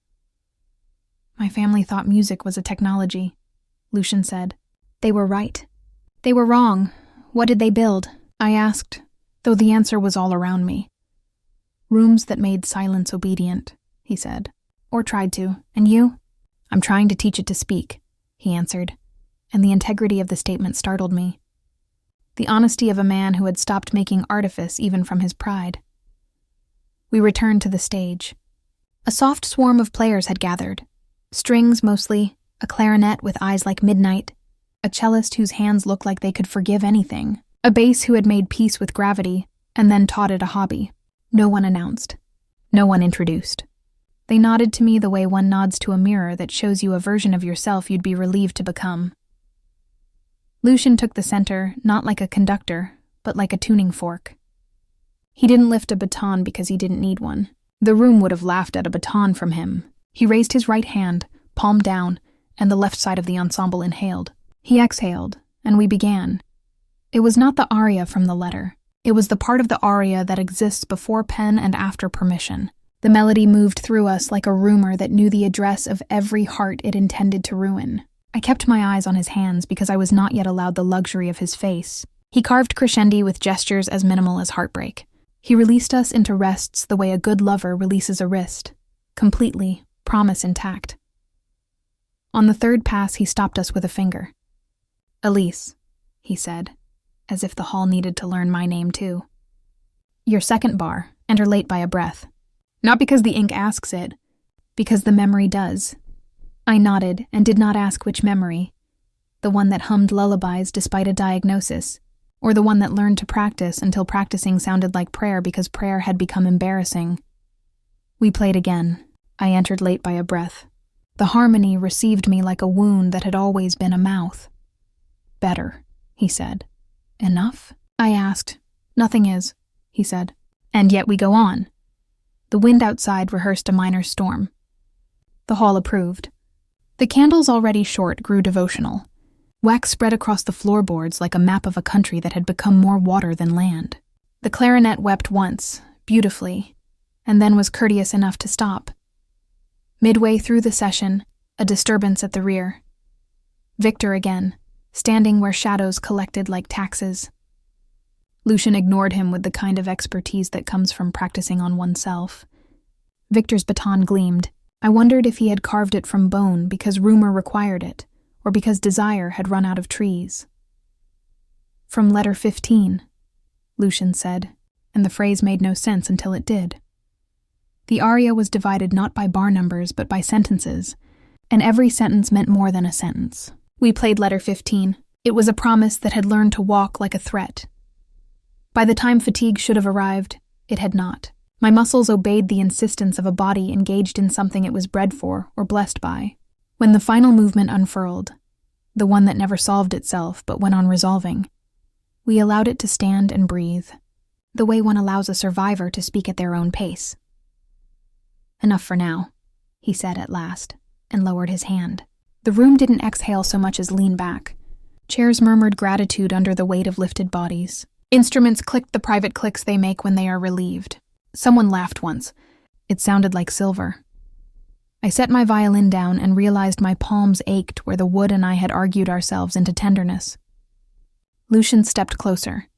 "My family thought music was a technology," Lucien said. "They were right. They were wrong. What did they build?" I asked, though the answer was all around me. "Rooms that made silence obedient," he said. "Or tried to. And you?" "I'm trying to teach it to speak," he answered, and the integrity of the statement startled me. The honesty of a man who had stopped making artifice even from his pride. We returned to the stage. A soft swarm of players had gathered. Strings mostly, a clarinet with eyes like midnight, a cellist whose hands looked like they could forgive anything, a bass who had made peace with gravity and then taught it a hobby. No one announced. No one introduced. They nodded to me the way one nods to a mirror that shows you a version of yourself you'd be relieved to become. Lucien took the center, not like a conductor, but like a tuning fork. He didn't lift a baton because he didn't need one. The room would have laughed at a baton from him. He raised his right hand, palm down, and the left side of the ensemble inhaled. He exhaled, and we began. It was not the aria from the letter. It was the part of the aria that exists before pen and after permission. The melody moved through us like a rumor that knew the address of every heart it intended to ruin. I kept my eyes on his hands because I was not yet allowed the luxury of his face. He carved crescendi with gestures as minimal as heartbreak. He released us into rests the way a good lover releases a wrist. Completely, promise intact. On the third pass, he stopped us with a finger. "Elise," he said, as if the hall needed to learn my name too. "Your second bar, enter late by a breath. Not because the ink asks it, because the memory does." I nodded and did not ask which memory. The one that hummed lullabies despite a diagnosis, or the one that learned to practice until practicing sounded like prayer because prayer had become embarrassing. We played again. I entered late by a breath. The harmony received me like a wound that had always been a mouth. "Better," he said. "Enough?" I asked. "Nothing is," he said. And yet we go on. The wind outside rehearsed a minor storm. The hall approved. The candles already short grew devotional. Wax spread across the floorboards like a map of a country that had become more water than land. The clarinet wept once, beautifully, and then was courteous enough to stop. Midway through the session, a disturbance at the rear. Victor again, standing where shadows collected like taxes. Lucien ignored him with the kind of expertise that comes from practicing on oneself. Victor's baton gleamed. I wondered if he had carved it from bone because rumor required it, or because desire had run out of trees. "From letter 15, Lucien said, and the phrase made no sense until it did. The aria was divided not by bar numbers but by sentences, and every sentence meant more than a sentence. We played letter 15. It was a promise that had learned to walk like a threat. By the time fatigue should have arrived, it had not. My muscles obeyed the insistence of a body engaged in something it was bred for or blessed by. When the final movement unfurled, the one that never solved itself but went on resolving, we allowed it to stand and breathe, the way one allows a survivor to speak at their own pace. "Enough for now," he said at last, and lowered his hand. The room didn't exhale so much as lean back. Chairs murmured gratitude under the weight of lifted bodies. Instruments clicked the private clicks they make when they are relieved. Someone laughed once. It sounded like silver. I set my violin down and realized my palms ached where the wood and I had argued ourselves into tenderness. Lucien stepped closer,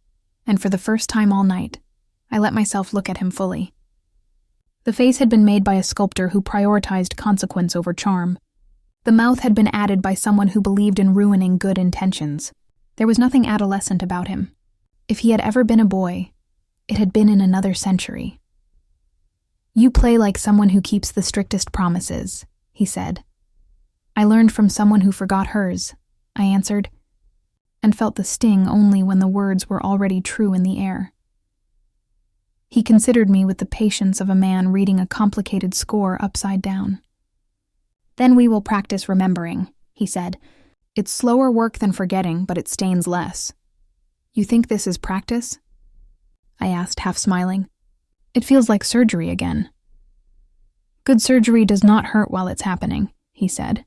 and for the first time all night, I let myself look at him fully. The face had been made by a sculptor who prioritized consequence over charm. The mouth had been added by someone who believed in ruining good intentions. There was nothing adolescent about him. If he had ever been a boy, it had been in another century. "You play like someone who keeps the strictest promises," he said. "I learned from someone who forgot hers," I answered, and felt the sting only when the words were already true in the air. He considered me with the patience of a man reading a complicated score upside down. "Then we will practice remembering," he said. "It's slower work than forgetting, but it stains less." "You think this is practice?" I asked, half smiling. "It feels like surgery again." "Good surgery does not hurt while it's happening," he said.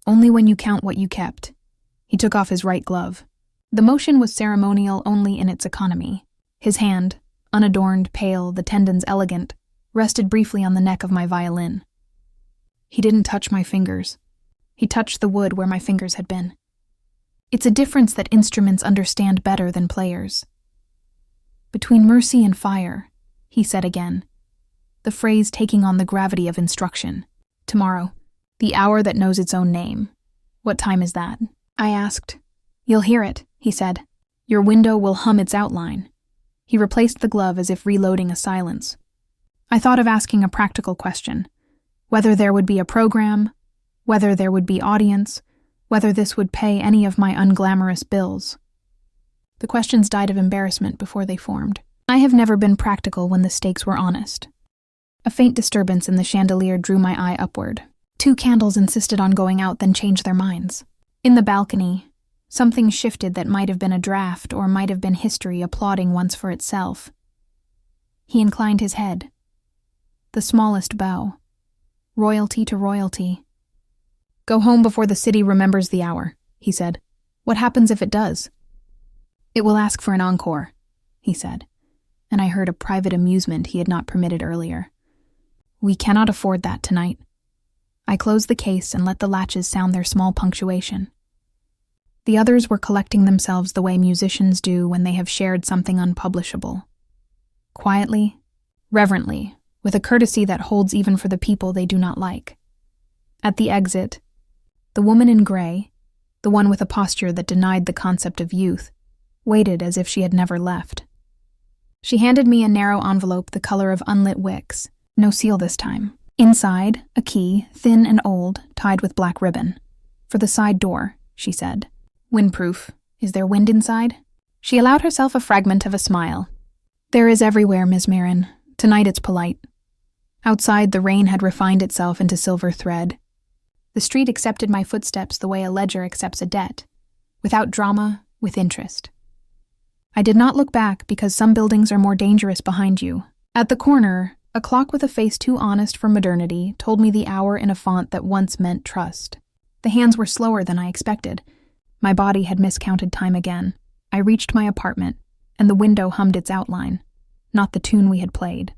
"Only when you count what you kept." He took off his right glove. The motion was ceremonial only in its economy. His hand, unadorned, pale, the tendons elegant, rested briefly on the neck of my violin. He didn't touch my fingers. He touched the wood where my fingers had been. It's a difference that instruments understand better than players. "Between mercy and fire," he said again, the phrase taking on the gravity of instruction. "Tomorrow, the hour that knows its own name. What time is that?" I asked. "You'll hear it," he said. "Your window will hum its outline." He replaced the glove as if reloading a silence. I thought of asking a practical question. Whether there would be a program, whether there would be audience, whether this would pay any of my unglamorous bills. The questions died of embarrassment before they formed. I have never been practical when the stakes were honest. A faint disturbance in the chandelier drew my eye upward. 2 candles insisted on going out, then changed their minds. In the balcony, something shifted that might have been a draft or might have been history applauding once for itself. He inclined his head. The smallest bow. Royalty to royalty. "Go home before the city remembers the hour," he said. "What happens if it does?" "It will ask for an encore," he said, and I heard a private amusement he had not permitted earlier. "We cannot afford that tonight." I closed the case and let the latches sound their small punctuation. The others were collecting themselves the way musicians do when they have shared something unpublishable. Quietly, reverently, with a courtesy that holds even for the people they do not like. At the exit, the woman in gray, the one with a posture that denied the concept of youth, waited as if she had never left. She handed me a narrow envelope the color of unlit wicks, no seal this time. Inside, a key, thin and old, tied with black ribbon. "For the side door," she said. "Windproof. Is there wind inside?" She allowed herself a fragment of a smile. "There is everywhere, Miss Marin. Tonight it's polite." Outside, the rain had refined itself into silver thread. The street accepted my footsteps the way a ledger accepts a debt, without drama, with interest. I did not look back because some buildings are more dangerous behind you. At the corner, a clock with a face too honest for modernity told me the hour in a font that once meant trust. The hands were slower than I expected. My body had miscounted time again. I reached my apartment, and the window hummed its outline, not the tune we had played.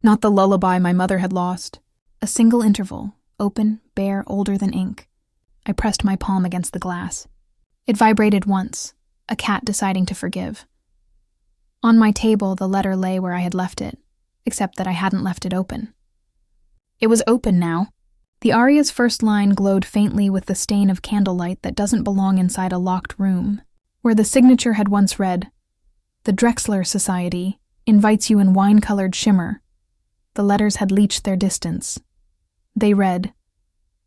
Not the lullaby my mother had lost. A single interval, open, bare, older than ink. I pressed my palm against the glass. It vibrated once, a cat deciding to forgive. On my table, the letter lay where I had left it, except that I hadn't left it open. It was open now. The aria's first line glowed faintly with the stain of candlelight that doesn't belong inside a locked room, where the signature had once read, "The Drechsler Society invites you in wine-colored shimmer." The letters had leached their distance. They read,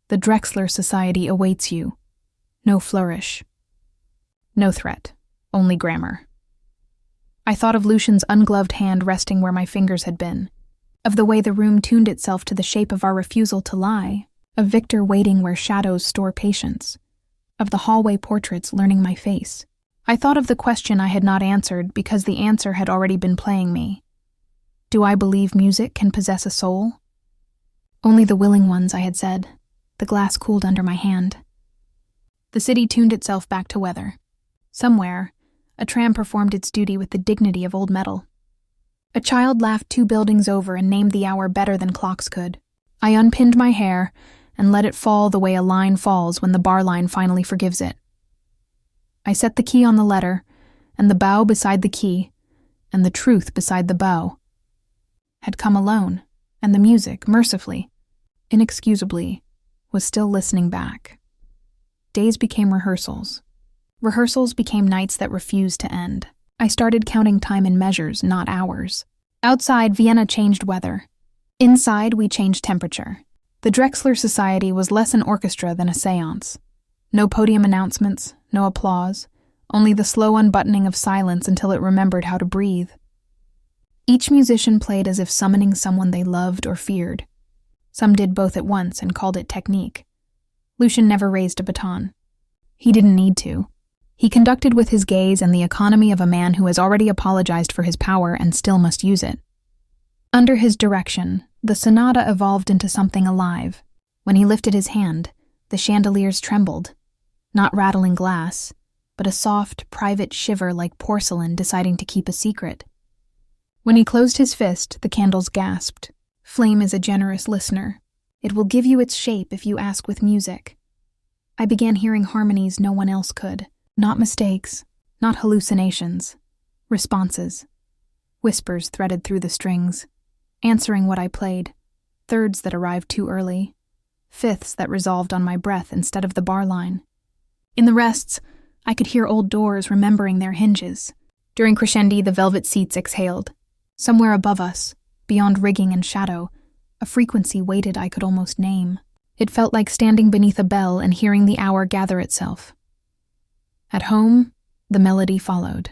"The Drechsler Society awaits you." No flourish. No threat, only grammar. I thought of Lucien's ungloved hand resting where my fingers had been, of the way the room tuned itself to the shape of our refusal to lie, of Victor waiting where shadows store patience, of the hallway portraits learning my face. I thought of the question I had not answered because the answer had already been playing me. Do I believe music can possess a soul? Only the willing ones, I had said. The glass cooled under my hand. The city tuned itself back to weather. Somewhere, A tram performed its duty with the dignity of old metal. A child laughed 2 buildings over and named the hour better than clocks could. I unpinned my hair and let it fall the way a line falls when the bar line finally forgives it. I set the key on the letter, and the bow beside the key, and the truth beside the bow, had come alone, and the music, mercifully, inexcusably, was still listening back. Days became rehearsals. Rehearsals became nights that refused to end. I started counting time in measures, not hours. Outside, Vienna changed weather. Inside, we changed temperature. The Drechsler Society was less an orchestra than a séance. No podium announcements, no applause, only the slow unbuttoning of silence until it remembered how to breathe. Each musician played as if summoning someone they loved or feared. Some did both at once and called it technique. Lucien never raised a baton. He didn't need to. He conducted with his gaze and the economy of a man who has already apologized for his power and still must use it. Under his direction, the sonata evolved into something alive. When he lifted his hand, the chandeliers trembled. Not rattling glass, but a soft, private shiver like porcelain deciding to keep a secret. When he closed his fist, the candles gasped. Flame is a generous listener. It will give you its shape if you ask with music. I began hearing harmonies no one else could. Not mistakes, not hallucinations. Responses. Whispers threaded through the strings, answering what I played. Thirds that arrived too early. Fifths that resolved on my breath instead of the bar line. In the rests, I could hear old doors remembering their hinges. During crescendi, the velvet seats exhaled. Somewhere above us, beyond rigging and shadow, a frequency waited I could almost name. It felt like standing beneath a bell and hearing the hour gather itself. At home, the melody followed.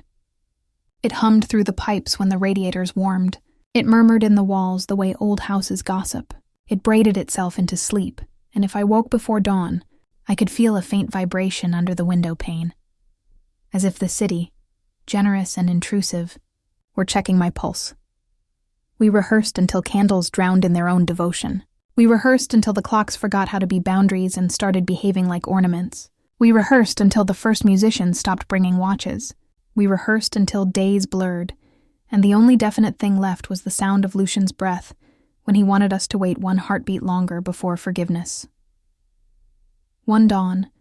It hummed through the pipes when the radiators warmed. It murmured in the walls the way old houses gossip. It braided itself into sleep, and if I woke before dawn, I could feel a faint vibration under the window pane. As if the city, generous and intrusive, were checking my pulse. We rehearsed until candles drowned in their own devotion. We rehearsed until the clocks forgot how to be boundaries and started behaving like ornaments. We rehearsed until the first musicians stopped bringing watches. We rehearsed until days blurred, and the only definite thing left was the sound of Lucien's breath when he wanted us to wait one heartbeat longer before forgiveness. One dawn,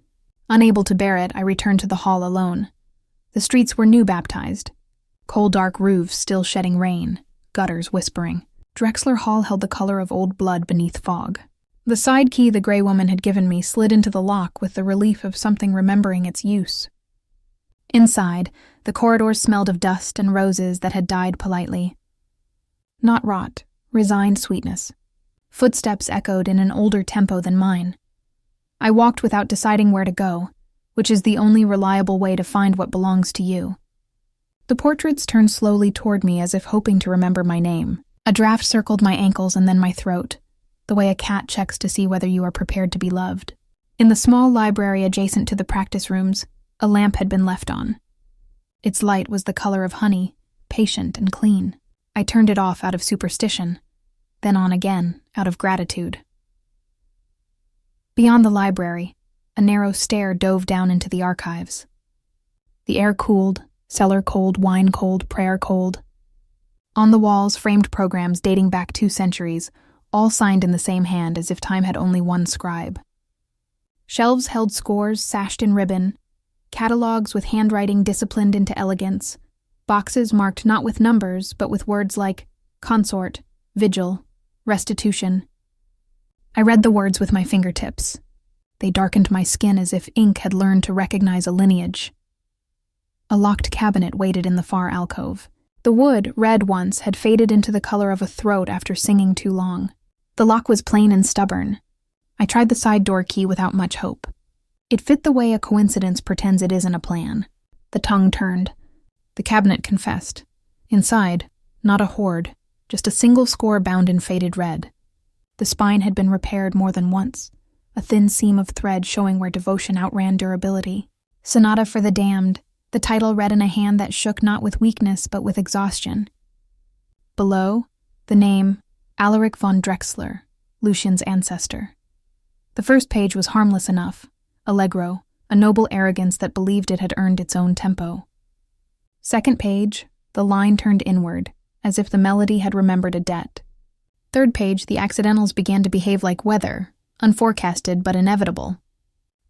unable to bear it, I returned to the hall alone. The streets were new baptized. Coal dark roofs still shedding rain, gutters whispering. Drechsler Hall held the color of old blood beneath fog. The side key the gray woman had given me slid into the lock with the relief of something remembering its use. Inside, the corridors smelled of dust and roses that had died politely. Not rot, resigned sweetness. Footsteps echoed in an older tempo than mine. I walked without deciding where to go, which is the only reliable way to find what belongs to you. The portraits turned slowly toward me as if hoping to remember my name. A draft circled my ankles and then my throat, the way a cat checks to see whether you are prepared to be loved. In the small library adjacent to the practice rooms, a lamp had been left on. Its light was the color of honey, patient and clean. I turned it off out of superstition, then on again, out of gratitude. Beyond the library, a narrow stair dove down into the archives. The air cooled, cellar cold, wine cold, prayer cold. On the walls, framed programs dating back 2 centuries, all signed in the same hand as if time had only one scribe. Shelves held scores sashed in ribbon, catalogs with handwriting disciplined into elegance, boxes marked not with numbers but with words like consort, vigil, restitution. I read the words with my fingertips. They darkened my skin as if ink had learned to recognize a lineage. A locked cabinet waited in the far alcove. The wood, red once, had faded into the color of a throat after singing too long. The lock was plain and stubborn. I tried the side door key without much hope. It fit the way a coincidence pretends it isn't a plan. The tongue turned. The cabinet confessed. Inside, not a hoard, just a single score bound in faded red. The spine had been repaired more than once, a thin seam of thread showing where devotion outran durability. Sonata for the Damned, the title read in a hand that shook not with weakness but with exhaustion. Below, the name, Alaric von Drechsler, Lucien's ancestor. The first page was harmless enough, allegro, a noble arrogance that believed it had earned its own tempo. Second page, the line turned inward, as if the melody had remembered a debt. Third page, the accidentals began to behave like weather, unforecasted but inevitable.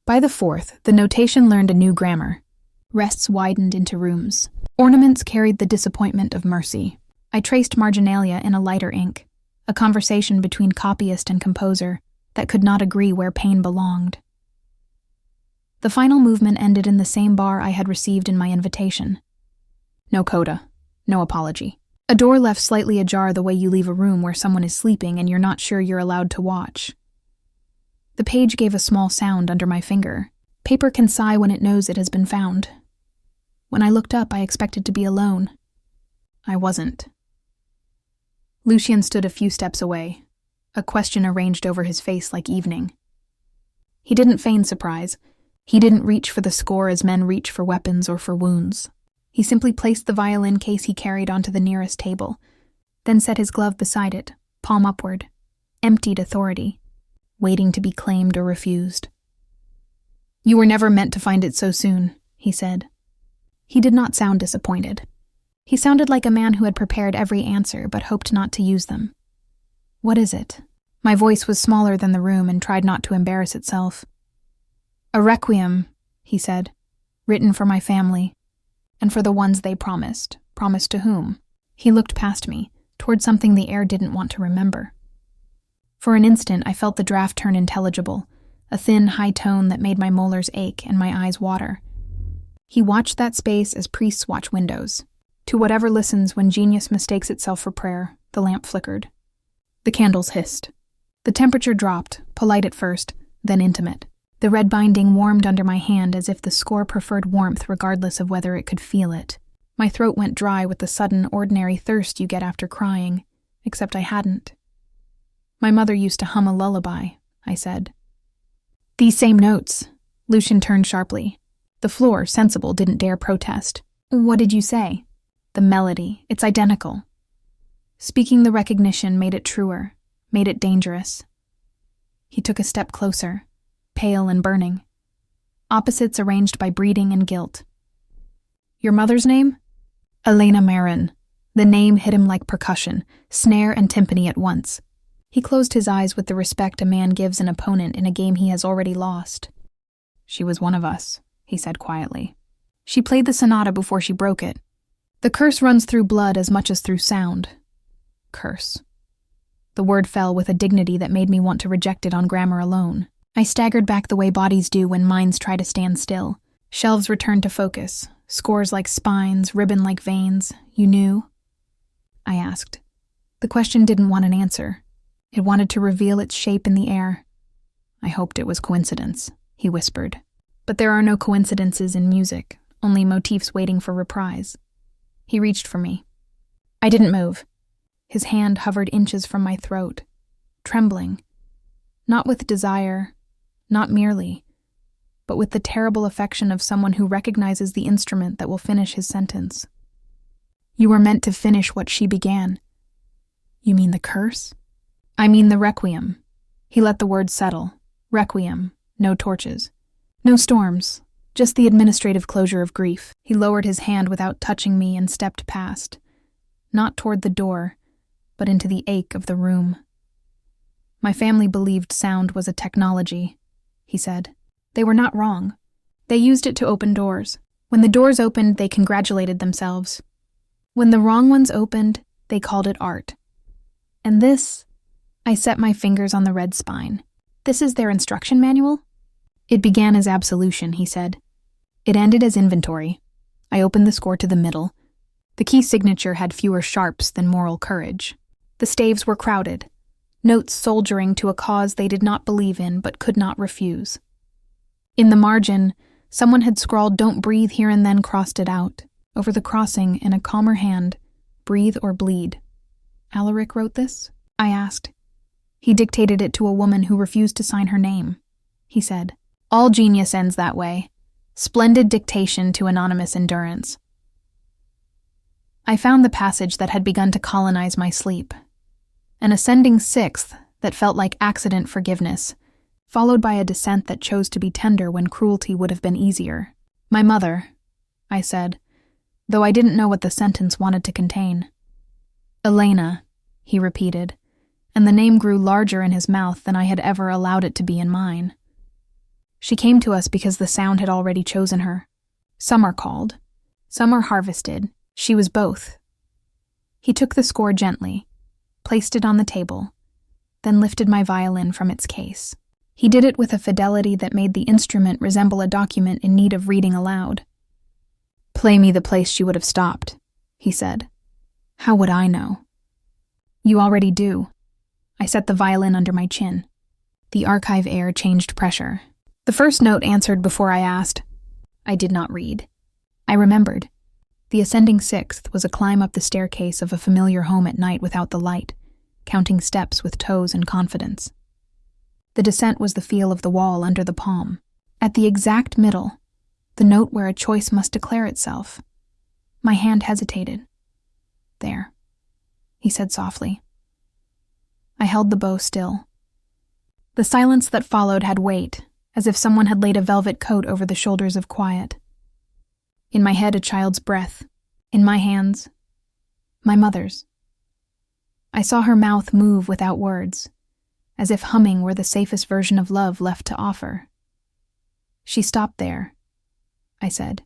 By the fourth, the notation learned a new grammar. Rests widened into rooms. Ornaments carried the disappointment of mercy. I traced marginalia in a lighter ink, a conversation between copyist and composer that could not agree where pain belonged. The final movement ended in the same bar I had received in my invitation. No coda, no apology. A door left slightly ajar the way you leave a room where someone is sleeping and you're not sure you're allowed to watch. The page gave a small sound under my finger. Paper can sigh when it knows it has been found. When I looked up, I expected to be alone. I wasn't. Lucien stood a few steps away, a question arranged over his face like evening. He didn't feign surprise. He didn't reach for the score as men reach for weapons or for wounds. He simply placed the violin case he carried onto the nearest table, then set his glove beside it, palm upward, emptied authority, waiting to be claimed or refused. "You were never meant to find it so soon," he said. He did not sound disappointed. He sounded like a man who had prepared every answer but hoped not to use them. "What is it?" My voice was smaller than the room and tried not to embarrass itself. "A requiem," he said, "written for my family. And for the ones they promised. Promised to whom?" He looked past me, toward something the air didn't want to remember. For an instant, I felt the draft turn intelligible, a thin, high tone that made my molars ache and my eyes water. He watched that space as priests watch windows. To whatever listens when genius mistakes itself for prayer, the lamp flickered. The candles hissed. The temperature dropped, polite at first, then intimate. The red binding warmed under my hand as if the score preferred warmth regardless of whether it could feel it. My throat went dry with the sudden, ordinary thirst you get after crying, except I hadn't. "My mother used to hum a lullaby," I said. "These same notes." Lucien turned sharply. The floor, sensible, didn't dare protest. "What did you say?" "The melody. It's identical." Speaking the recognition made it truer, made it dangerous. He took a step closer, pale and burning. Opposites arranged by breeding and guilt. "Your mother's name?" "Elena Marin." The name hit him like percussion, snare and timpani at once. He closed his eyes with the respect a man gives an opponent in a game he has already lost. "She was one of us," he said quietly. "She played the sonata before she broke it. The curse runs through blood as much as through sound." Curse. The word fell with a dignity that made me want to reject it on grammar alone. I staggered back the way bodies do when minds try to stand still. Shelves returned to focus, scores like spines, ribbon like veins. "You knew?" I asked. The question didn't want an answer. It wanted to reveal its shape in the air. "I hoped it was coincidence," he whispered. "But there are no coincidences in music, only motifs waiting for reprise." He reached for me. I didn't move. His hand hovered inches from my throat, trembling, not with desire, not merely, but with the terrible affection of someone who recognizes the instrument that will finish his sentence. "You were meant to finish what she began." "You mean the curse?" "I mean the requiem." He let the words settle. Requiem, no torches. No storms, just the administrative closure of grief. He lowered his hand without touching me and stepped past, not toward the door, but into the ache of the room. "My family believed sound was a technology," he said. "They were not wrong. They used it to open doors. When the doors opened, they congratulated themselves. When the wrong ones opened, they called it art. And this," I set my fingers on the red spine, "this is their instruction manual?" "It began as absolution," he said. "It ended as inventory." I opened the score to the middle. The key signature had fewer sharps than moral courage. The staves were crowded, notes soldiering to a cause they did not believe in but could not refuse. In the margin, someone had scrawled "Don't breathe" here and then crossed it out. Over the crossing, in a calmer hand, "Breathe or bleed." "Alaric wrote this?" I asked. "He dictated it to a woman who refused to sign her name," he said. "All genius ends that way. Splendid dictation to anonymous endurance." I found the passage that had begun to colonize my sleep. An ascending sixth that felt like accident forgiveness, followed by a descent that chose to be tender when cruelty would have been easier. "My mother," I said, though I didn't know what the sentence wanted to contain. "Elena," he repeated, and the name grew larger in his mouth than I had ever allowed it to be in mine. She came to us because the sound had already chosen her. Some are called, some are harvested. She was both. He took the score gently, placed it on the table, then lifted my violin from its case. He did it with a fidelity that made the instrument resemble a document in need of reading aloud. "Play me the place she would have stopped," he said. "How would I know?" "You already do." I set the violin under my chin. The archive air changed pressure. The first note answered before I asked. I did not read. I remembered. The ascending sixth was a climb up the staircase of a familiar home at night without the light, counting steps with toes and confidence. The descent was the feel of the wall under the palm. At the exact middle, the note where a choice must declare itself. My hand hesitated. "There," he said softly. I held the bow still. The silence that followed had weight, as if someone had laid a velvet coat over the shoulders of quiet. In my head, a child's breath. In my hands, my mother's. I saw her mouth move without words, as if humming were the safest version of love left to offer. "She stopped there," I said.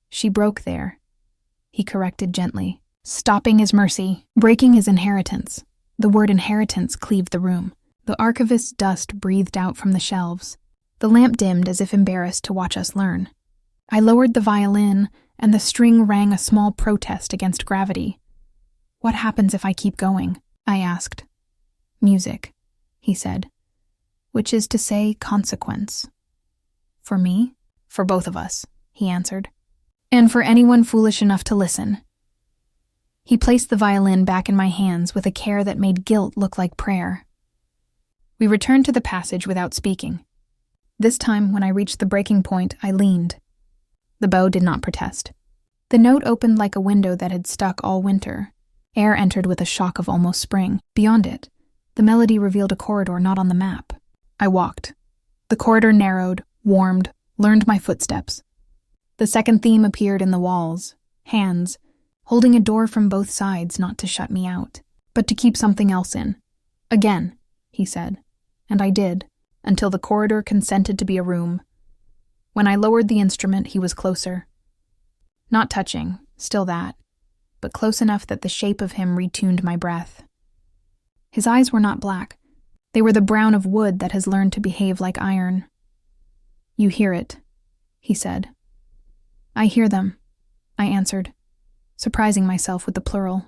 "She broke there," he corrected gently. Stopping is mercy, breaking is inheritance. The word inheritance cleaved the room. The archivist's dust breathed out from the shelves. The lamp dimmed as if embarrassed to watch us learn. I lowered the violin, and the string rang a small protest against gravity. "What happens if I keep going?" I asked. "Music," he said, "which is to say consequence." "For me?" "For both of us," he answered. "And for anyone foolish enough to listen." He placed the violin back in my hands with a care that made guilt look like prayer. We returned to the passage without speaking. This time, when I reached the breaking point, I leaned. The bow did not protest. The note opened like a window that had stuck all winter. Air entered with a shock of almost spring. Beyond it, the melody revealed a corridor not on the map. I walked. The corridor narrowed, warmed, learned my footsteps. The second theme appeared in the walls, hands, holding a door from both sides not to shut me out, but to keep something else in. "Again," he said, and I did, until the corridor consented to be a room. When I lowered the instrument, he was closer. Not touching, still that, but close enough that the shape of him retuned my breath. His eyes were not black. They were the brown of wood that has learned to behave like iron. "You hear it," he said. "I hear them," I answered, surprising myself with the plural.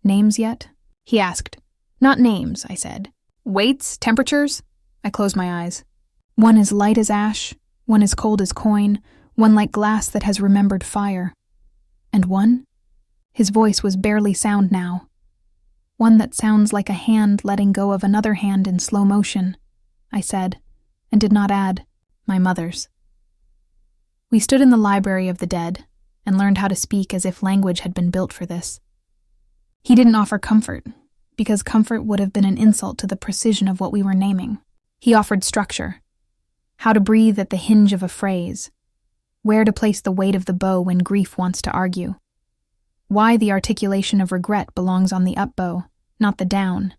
"Names yet?" he asked. "Not names," I said. "Weights? Temperatures?" I closed my eyes. "One is light as ash, one is cold as coin, one like glass that has remembered fire. And one?" His voice was barely sound now. "One that sounds like a hand letting go of another hand in slow motion," I said, and did not add, "my mother's." We stood in the library of the dead, and learned how to speak as if language had been built for this. He didn't offer comfort, because comfort would have been an insult to the precision of what we were naming. He offered structure, how to breathe at the hinge of a phrase, where to place the weight of the bow when grief wants to argue, why the articulation of regret belongs on the up bow, not the down.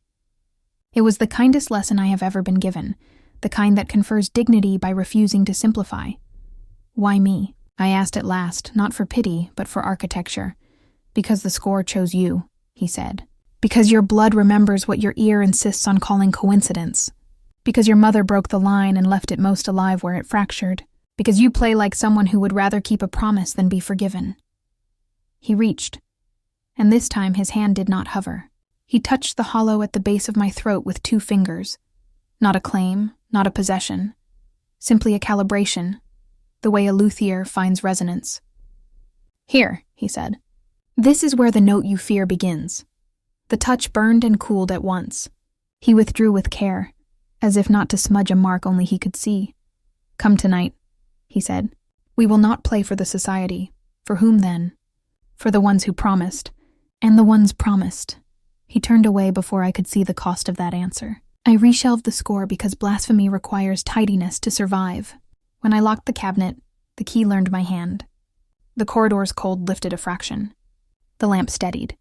It was the kindest lesson I have ever been given, the kind that confers dignity by refusing to simplify. "Why me?" I asked at last, not for pity, but for architecture. "Because the score chose you," he said. "Because your blood remembers what your ear insists on calling coincidence. Because your mother broke the line and left it most alive where it fractured. Because you play like someone who would rather keep a promise than be forgiven." He reached, and this time his hand did not hover. He touched the hollow at the base of my throat with 2 fingers. Not a claim, not a possession. Simply a calibration, the way a luthier finds resonance. "Here," he said. "This is where the note you fear begins." The touch burned and cooled at once. He withdrew with care, as if not to smudge a mark only he could see. "Come tonight," he said. "We will not play for the society. For whom then? For the ones who promised. And the ones promised." He turned away before I could see the cost of that answer. I reshelved the score because blasphemy requires tidiness to survive. When I locked the cabinet, the key learned my hand. The corridor's cold lifted a fraction. The lamp steadied.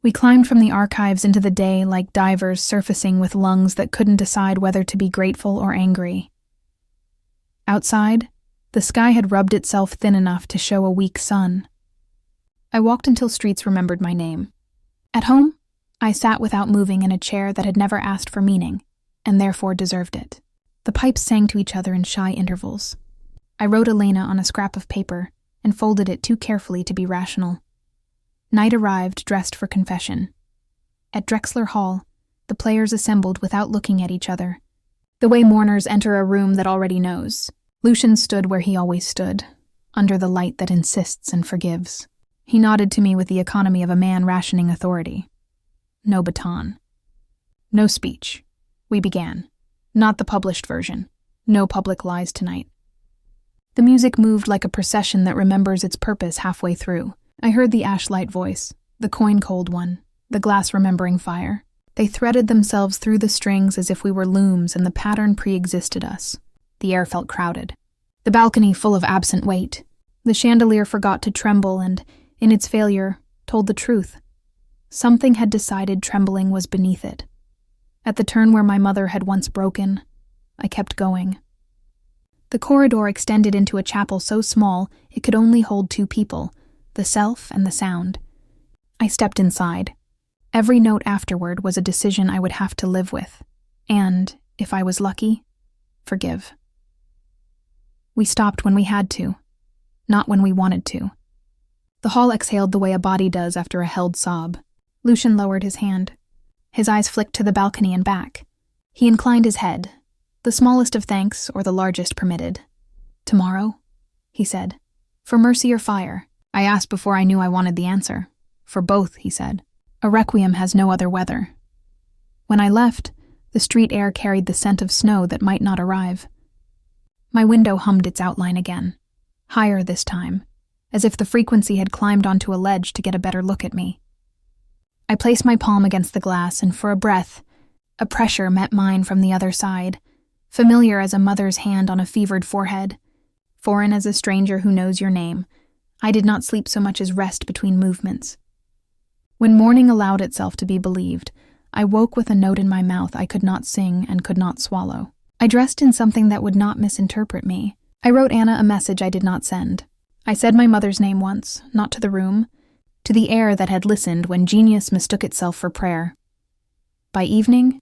We climbed from the archives into the day like divers surfacing with lungs that couldn't decide whether to be grateful or angry. Outside, the sky had rubbed itself thin enough to show a weak sun. I walked until streets remembered my name. At home, I sat without moving in a chair that had never asked for meaning, and therefore deserved it. The pipes sang to each other in shy intervals. I wrote Elena on a scrap of paper and folded it too carefully to be rational. Night arrived, dressed for confession. At Drechsler Hall, the players assembled without looking at each other, the way mourners enter a room that already knows. Lucien stood where he always stood, under the light that insists and forgives. He nodded to me with the economy of a man rationing authority. No baton. No speech. We began. Not the published version. No public lies tonight. The music moved like a procession that remembers its purpose halfway through. I heard the ash-light voice, the coin-cold one, the glass remembering fire. They threaded themselves through the strings as if we were looms and the pattern pre-existed us. The air felt crowded. The balcony full of absent weight. The chandelier forgot to tremble and, in its failure, told the truth. Something had decided trembling was beneath it. At the turn where my mother had once broken, I kept going. The corridor extended into a chapel so small it could only hold 2 people, the self and the sound. I stepped inside. Every note afterward was a decision I would have to live with, and, if I was lucky, forgive. We stopped when we had to, not when we wanted to. The hall exhaled the way a body does after a held sob. Lucien lowered his hand. His eyes flicked to the balcony and back. He inclined his head, the smallest of thanks or the largest permitted. "Tomorrow?" he said. "For mercy or fire?" I asked before I knew I wanted the answer. "For both," he said. "A requiem has no other weather." When I left, the street air carried the scent of snow that might not arrive. My window hummed its outline again, higher this time, as if the frequency had climbed onto a ledge to get a better look at me. I placed my palm against the glass, and for a breath, a pressure met mine from the other side, familiar as a mother's hand on a fevered forehead, foreign as a stranger who knows your name. I did not sleep so much as rest between movements. When morning allowed itself to be believed, I woke with a note in my mouth I could not sing and could not swallow. I dressed in something that would not misinterpret me. I wrote Anna a message I did not send. I said my mother's name once, not to the room, to the air that had listened when genius mistook itself for prayer. By evening,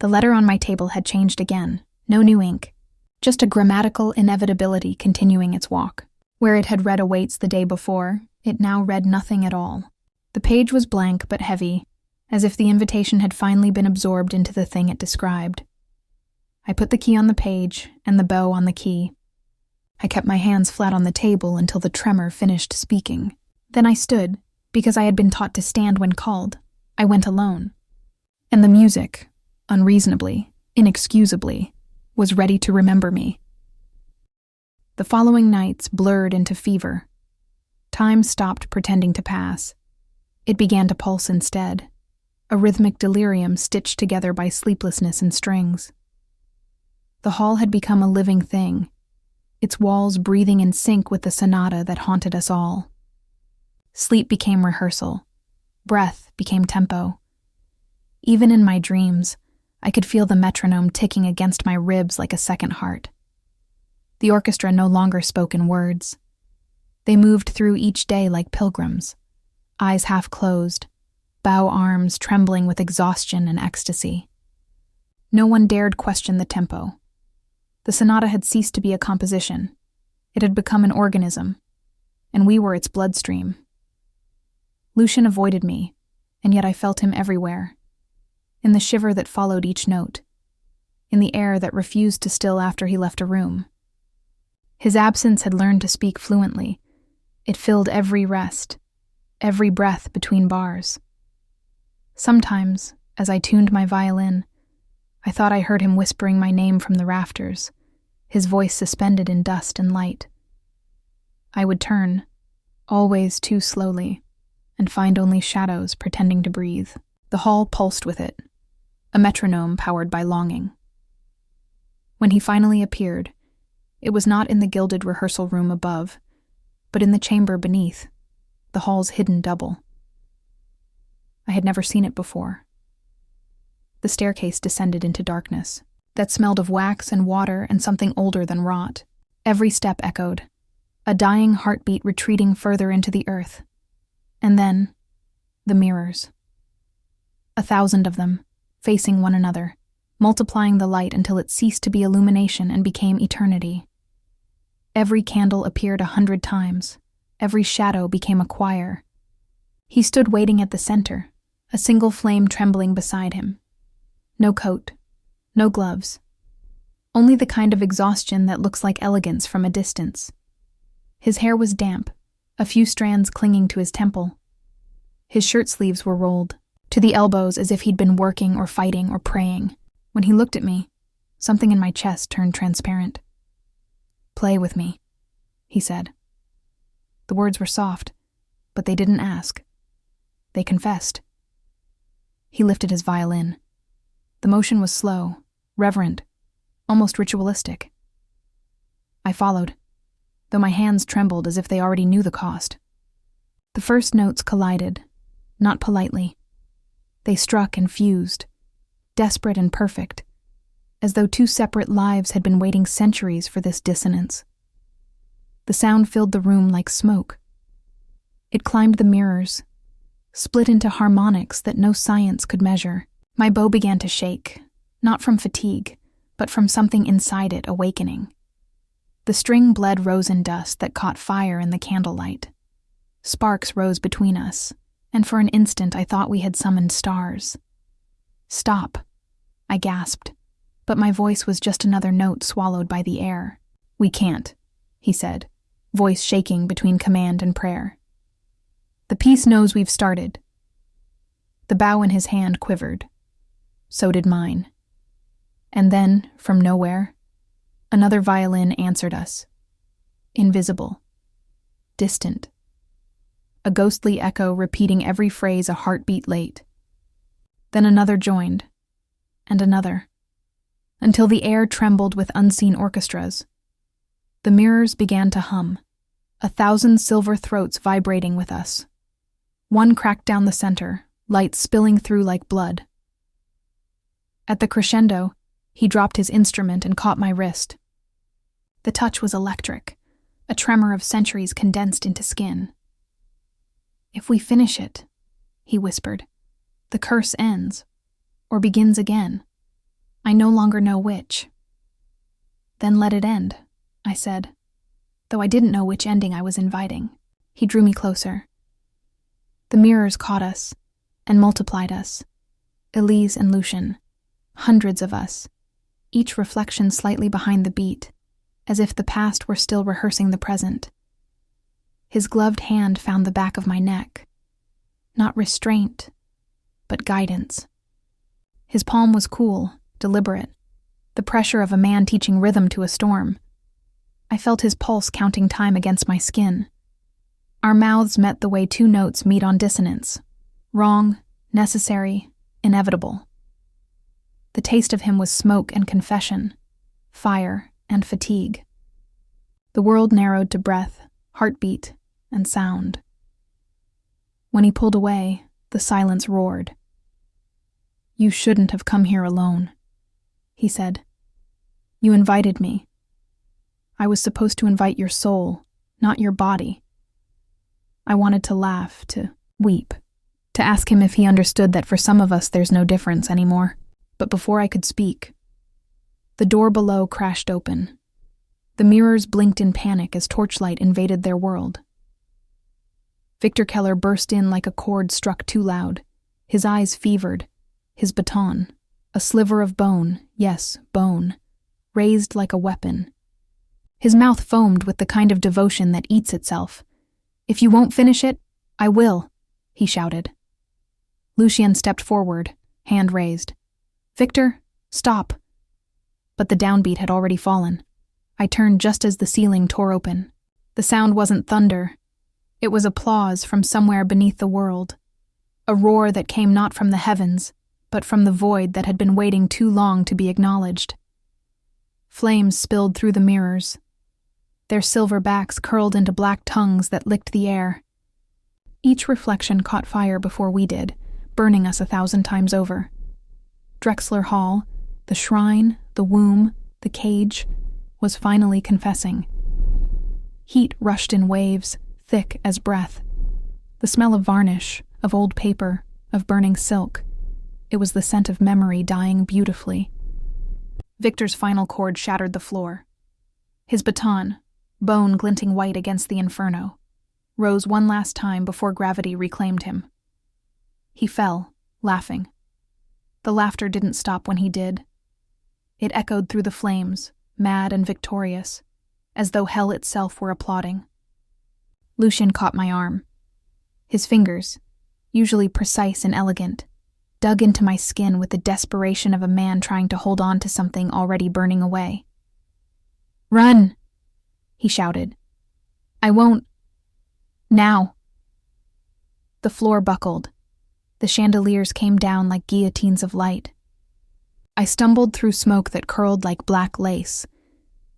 the letter on my table had changed again. No new ink, just a grammatical inevitability continuing its walk. Where it had read awaits the day before, it now read nothing at all. The page was blank but heavy, as if the invitation had finally been absorbed into the thing it described. I put the key on the page and the bow on the key. I kept my hands flat on the table until the tremor finished speaking. Then I stood, because I had been taught to stand when called. I went alone. And the music, unreasonably, inexcusably, was ready to remember me. The following nights blurred into fever. Time stopped pretending to pass. It began to pulse instead, a rhythmic delirium stitched together by sleeplessness and strings. The hall had become a living thing, its walls breathing in sync with the sonata that haunted us all. Sleep became rehearsal. Breath became tempo. Even in my dreams, I could feel the metronome ticking against my ribs like a second heart. The orchestra no longer spoke in words. They moved through each day like pilgrims, eyes half closed, bow arms trembling with exhaustion and ecstasy. No one dared question the tempo. The sonata had ceased to be a composition. It had become an organism, and we were its bloodstream. Lucien avoided me, and yet I felt him everywhere, in the shiver that followed each note, in the air that refused to still after he left a room. His absence had learned to speak fluently. It filled every rest, every breath between bars. Sometimes, as I tuned my violin, I thought I heard him whispering my name from the rafters, his voice suspended in dust and light. I would turn, always too slowly, and find only shadows pretending to breathe. The hall pulsed with it, a metronome powered by longing. When he finally appeared, it was not in the gilded rehearsal room above. but in the chamber beneath, the hall's hidden double. I had never seen it before. The staircase descended into darkness that smelled of wax and water and something older than rot. Every step echoed, a dying heartbeat retreating further into the earth. And then, the mirrors. 1,000 of them, facing one another, multiplying the light until it ceased to be illumination and became eternity. Every candle appeared 100 times. Every shadow became a choir. He stood waiting at the center, a single flame trembling beside him. No coat, no gloves. Only the kind of exhaustion that looks like elegance from a distance. His hair was damp, a few strands clinging to his temple. His shirt sleeves were rolled to the elbows as if he'd been working or fighting or praying. When he looked at me, something in my chest turned transparent. "Play with me," he said. The words were soft, but they didn't ask. They confessed. He lifted his violin. The motion was slow, reverent, almost ritualistic. I followed, though my hands trembled as if they already knew the cost. The first notes collided, not politely. They struck and fused, desperate and perfect, as though two separate lives had been waiting centuries for this dissonance. The sound filled the room like smoke. It climbed the mirrors, split into harmonics that no science could measure. My bow began to shake, not from fatigue, but from something inside it awakening. The string bled rosin dust that caught fire in the candlelight. Sparks rose between us, and for an instant I thought we had summoned stars. "Stop," I gasped, but my voice was just another note swallowed by the air. "We can't," he said, voice shaking between command and prayer. "The piece knows we've started." The bow in his hand quivered. So did mine. And then, from nowhere, another violin answered us. Invisible. Distant. A ghostly echo repeating every phrase a heartbeat late. Then another joined, and another, until the air trembled with unseen orchestras. The mirrors began to hum, 1,000 silver throats vibrating with us. One cracked down the center, light spilling through like blood. At the crescendo, he dropped his instrument and caught my wrist. The touch was electric, a tremor of centuries condensed into skin. "If we finish it," he whispered, "the curse ends, or begins again. I no longer know which." "Then let it end," I said, though I didn't know which ending I was inviting. He drew me closer. The mirrors caught us and multiplied us. Elise and Lucien, hundreds of us, each reflection slightly behind the beat, as if the past were still rehearsing the present. His gloved hand found the back of my neck. Not restraint, but guidance. His palm was cool, deliberate, the pressure of a man teaching rhythm to a storm. I felt his pulse counting time against my skin. Our mouths met the way two notes meet on dissonance. Wrong, necessary, inevitable. The taste of him was smoke and confession, fire and fatigue. The world narrowed to breath, heartbeat, and sound. When he pulled away, the silence roared. "You shouldn't have come here alone," he said. "You invited me. I was supposed to invite your soul, not your body." I wanted to laugh, to weep, to ask him if he understood that for some of us there's no difference anymore. But before I could speak, the door below crashed open. The mirrors blinked in panic as torchlight invaded their world. Victor Keller burst in like a chord struck too loud, his eyes fevered, his baton, a sliver of bone, yes, bone, raised like a weapon. His mouth foamed with the kind of devotion that eats itself. "If you won't finish it, I will," he shouted. Lucien stepped forward, hand raised. "Victor, stop." But the downbeat had already fallen. I turned just as the ceiling tore open. The sound wasn't thunder. It was applause from somewhere beneath the world. A roar that came not from the heavens, but from the void that had been waiting too long to be acknowledged. Flames spilled through the mirrors. their silver backs curled into black tongues that licked the air. Each reflection caught fire before we did, burning us 1,000 times over. Drechsler Hall, the shrine, the womb, the cage, was finally confessing. Heat rushed in waves, thick as breath. The smell of varnish, of old paper, of burning silk. It was the scent of memory dying beautifully. Victor's final chord shattered the floor. His baton, bone glinting white against the inferno, rose one last time before gravity reclaimed him. He fell, laughing. The laughter didn't stop when he did. It echoed through the flames, mad and victorious, as though hell itself were applauding. Lucien caught my arm. His fingers, usually precise and elegant, dug into my skin with the desperation of a man trying to hold on to something already burning away. "Run!" he shouted. "I won't. Now." The floor buckled. The chandeliers came down like guillotines of light. I stumbled through smoke that curled like black lace,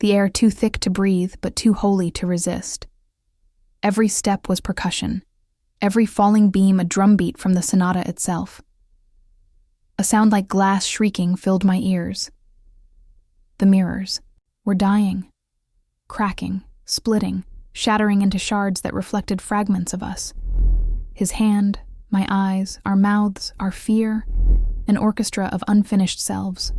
the air too thick to breathe but too holy to resist. Every step was percussion, every falling beam a drumbeat from the sonata itself. A sound like glass shrieking filled my ears. The mirrors were dying, cracking, splitting, shattering into shards that reflected fragments of us. His hand, my eyes, our mouths, our fear, an orchestra of unfinished selves.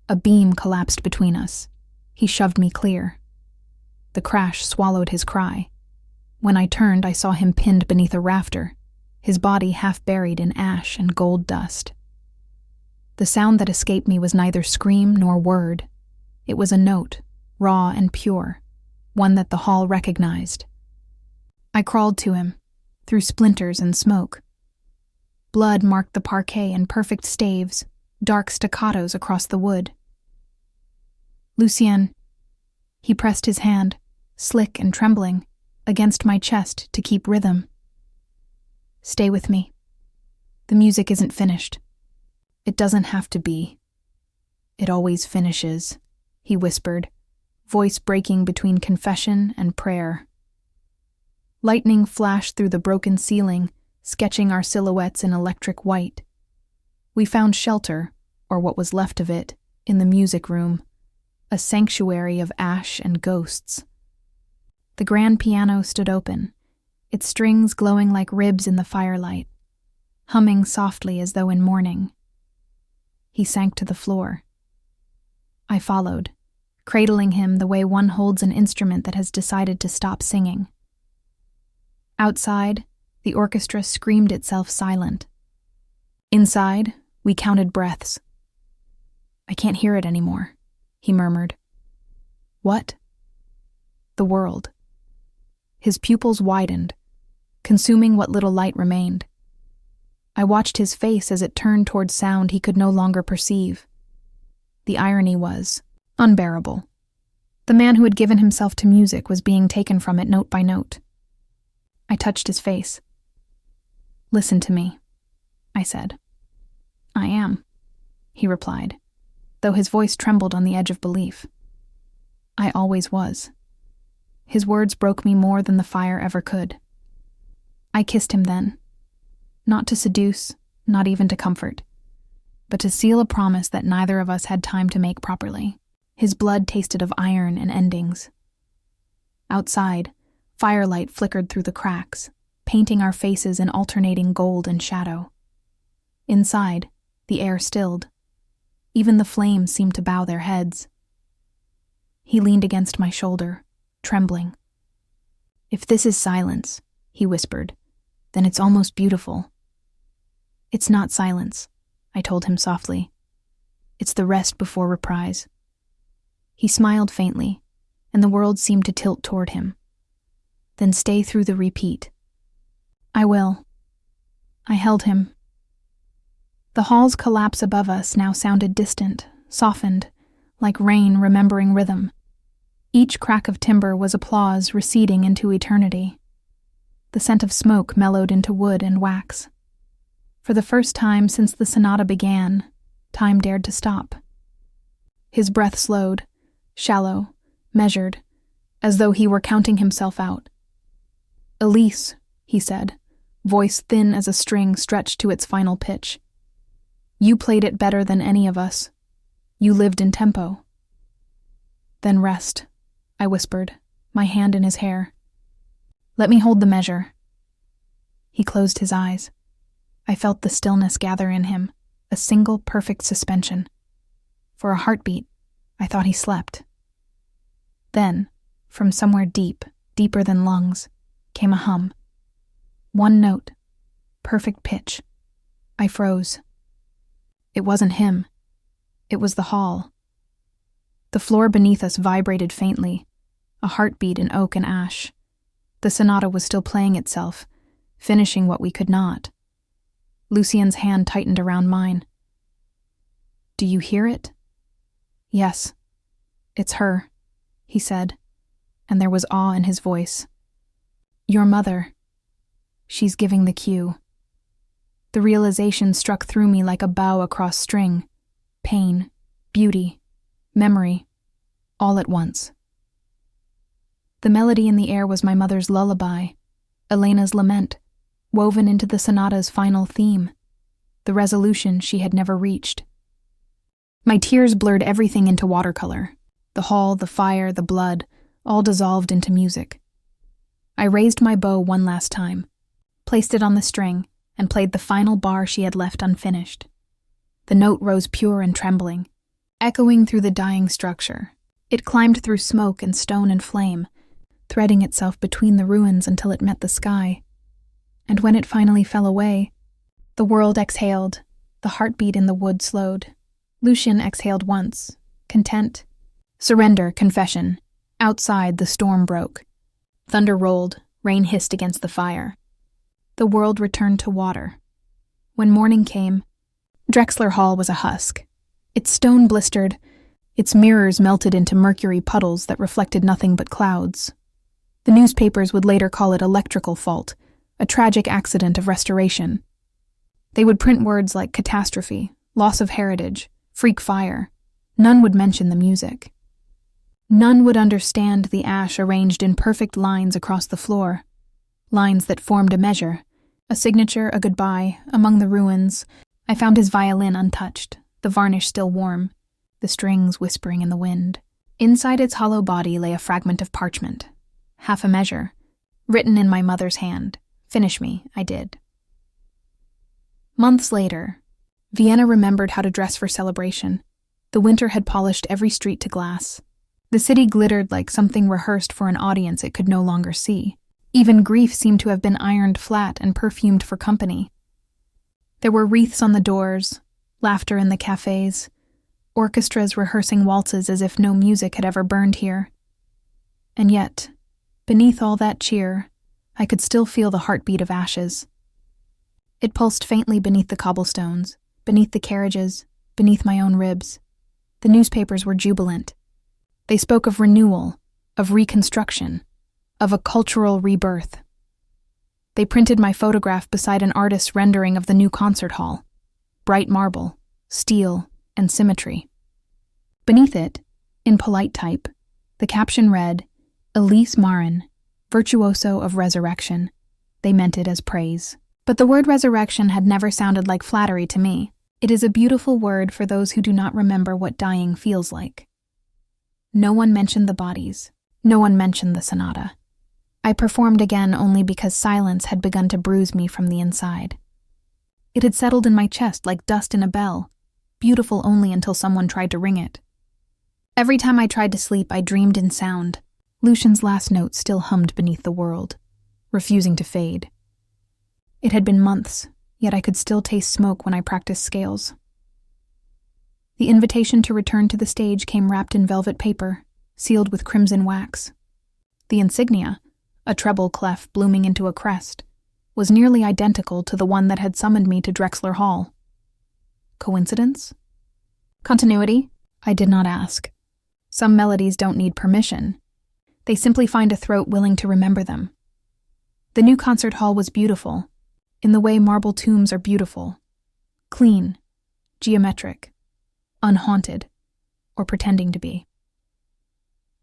A beam collapsed between us. He shoved me clear. The crash swallowed his cry. When I turned, I saw him pinned beneath a rafter, his body half buried in ash and gold dust. The sound that escaped me was neither scream nor word. It was a note, raw and pure, one that the hall recognized. I crawled to him, through splinters and smoke. Blood marked the parquet in perfect staves, dark staccatos across the wood. "Lucien," he pressed his hand, slick and trembling, against my chest to keep rhythm. "Stay with me. The music isn't finished. It doesn't have to be. It always finishes," he whispered, voice breaking between confession and prayer. Lightning flashed through the broken ceiling, sketching our silhouettes in electric white. We found shelter, or what was left of it, in the music room, a sanctuary of ash and ghosts. The grand piano stood open, its strings glowing like ribs in the firelight, humming softly as though in mourning. He sank to the floor. I followed, cradling him the way one holds an instrument that has decided to stop singing. Outside, the orchestra screamed itself silent. Inside, we counted breaths. "I can't hear it anymore," he murmured. "What?" "The world." His pupils widened, consuming what little light remained. I watched his face as it turned toward sound he could no longer perceive. The irony was unbearable. The man who had given himself to music was being taken from it note by note. I touched his face. "Listen to me," I said. "I am," he replied, though his voice trembled on the edge of belief. "I always was." His words broke me more than the fire ever could. I kissed him then, not to seduce, not even to comfort, but to seal a promise that neither of us had time to make properly. His blood tasted of iron and endings. Outside, firelight flickered through the cracks, painting our faces in alternating gold and shadow. Inside, the air stilled. Even the flames seemed to bow their heads. He leaned against my shoulder, trembling. "If this is silence," he whispered, "then it's almost beautiful." "It's not silence," I told him softly. "It's the rest before reprise." He smiled faintly, and the world seemed to tilt toward him. "Then stay through the repeat." "I will." I held him. The hall's collapse above us now sounded distant, softened, like rain remembering rhythm. Each crack of timber was applause receding into eternity. The scent of smoke mellowed into wood and wax. For the first time since the sonata began, time dared to stop. His breath slowed, shallow, measured, as though he were counting himself out. "Elise," he said, voice thin as a string stretched to its final pitch. "You played it better than any of us. You lived in tempo." "Then rest," I whispered, my hand in his hair. "Let me hold the measure." He closed his eyes. I felt the stillness gather in him, a single perfect suspension. For a heartbeat, I thought he slept. Then, from somewhere deep, deeper than lungs, came a hum. One note, perfect pitch. I froze. It wasn't him. It was the hall. The floor beneath us vibrated faintly, a heartbeat in oak and ash. The sonata was still playing itself, finishing what we could not. Lucien's hand tightened around mine. "Do you hear it?" "Yes. It's her," he said, and there was awe in his voice. "Your mother. She's giving the cue." The realization struck through me like a bow across string. Pain, beauty, memory, all at once. The melody in the air was my mother's lullaby, Elena's lament, woven into the sonata's final theme, the resolution she had never reached. My tears blurred everything into watercolor. The hall, the fire, the blood, all dissolved into music. I raised my bow one last time, placed it on the string, and played the final bar she had left unfinished. The note rose pure and trembling, echoing through the dying structure. It climbed through smoke and stone and flame, threading itself between the ruins until it met the sky. And when it finally fell away, the world exhaled, the heartbeat in the wood slowed. Lucien exhaled once, content. Surrender, confession. Outside, the storm broke. Thunder rolled, rain hissed against the fire. The world returned to water. When morning came, Drechsler Hall was a husk. Its stone blistered, its mirrors melted into mercury puddles that reflected nothing but clouds. The newspapers would later call it electrical fault, a tragic accident of restoration. They would print words like catastrophe, loss of heritage, freak fire. None would mention the music. None would understand the ash arranged in perfect lines across the floor, lines that formed a measure, a signature, a goodbye. Among the ruins, I found his violin untouched, the varnish still warm, the strings whispering in the wind. Inside its hollow body lay a fragment of parchment, half a measure, written in my mother's hand. Finish me, I did. Months later, Vienna remembered how to dress for celebration. The winter had polished every street to glass. The city glittered like something rehearsed for an audience it could no longer see. Even grief seemed to have been ironed flat and perfumed for company. There were wreaths on the doors, laughter in the cafes, orchestras rehearsing waltzes as if no music had ever burned here. And yet, beneath all that cheer, I could still feel the heartbeat of ashes. It pulsed faintly beneath the cobblestones, beneath the carriages, beneath my own ribs. The newspapers were jubilant. They spoke of renewal, of reconstruction, of a cultural rebirth. They printed my photograph beside an artist's rendering of the new concert hall. Bright marble, steel, and symmetry. Beneath it, in polite type, the caption read, "Elise Marin, virtuoso of resurrection." They meant it as praise. But the word resurrection had never sounded like flattery to me. It is a beautiful word for those who do not remember what dying feels like. No one mentioned the bodies. No one mentioned the sonata. I performed again only because silence had begun to bruise me from the inside. It had settled in my chest like dust in a bell, beautiful only until someone tried to ring it. Every time I tried to sleep, I dreamed in sound. Lucien's last note still hummed beneath the world, refusing to fade. It had been months, yet I could still taste smoke when I practiced scales. The invitation to return to the stage came wrapped in velvet paper, sealed with crimson wax. The insignia, a treble clef blooming into a crest, was nearly identical to the one that had summoned me to Drechsler Hall. Coincidence? Continuity? I did not ask. Some melodies don't need permission. They simply find a throat willing to remember them. The new concert hall was beautiful, in the way marble tombs are beautiful. Clean, geometric, unhaunted, or pretending to be.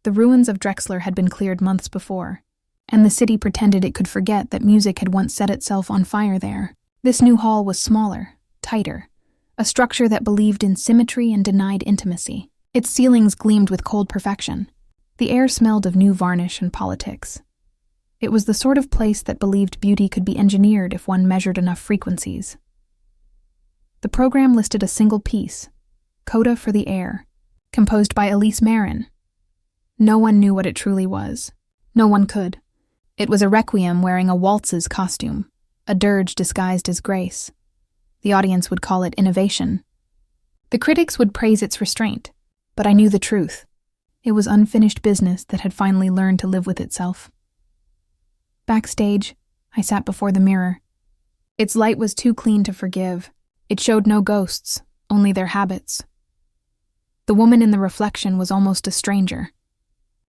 The ruins of Drechsler had been cleared months before, and the city pretended it could forget that music had once set itself on fire there. This new hall was smaller, tighter, a structure that believed in symmetry and denied intimacy. Its ceilings gleamed with cold perfection. The air smelled of new varnish and politics. It was the sort of place that believed beauty could be engineered if one measured enough frequencies. The program listed a single piece, Coda for the Air, composed by Elise Marin. No one knew what it truly was. No one could. It was a requiem wearing a waltz's costume, a dirge disguised as grace. The audience would call it innovation. The critics would praise its restraint, but I knew the truth. It was unfinished business that had finally learned to live with itself. Backstage, I sat before the mirror. Its light was too clean to forgive. It showed no ghosts, only their habits. The woman in the reflection was almost a stranger.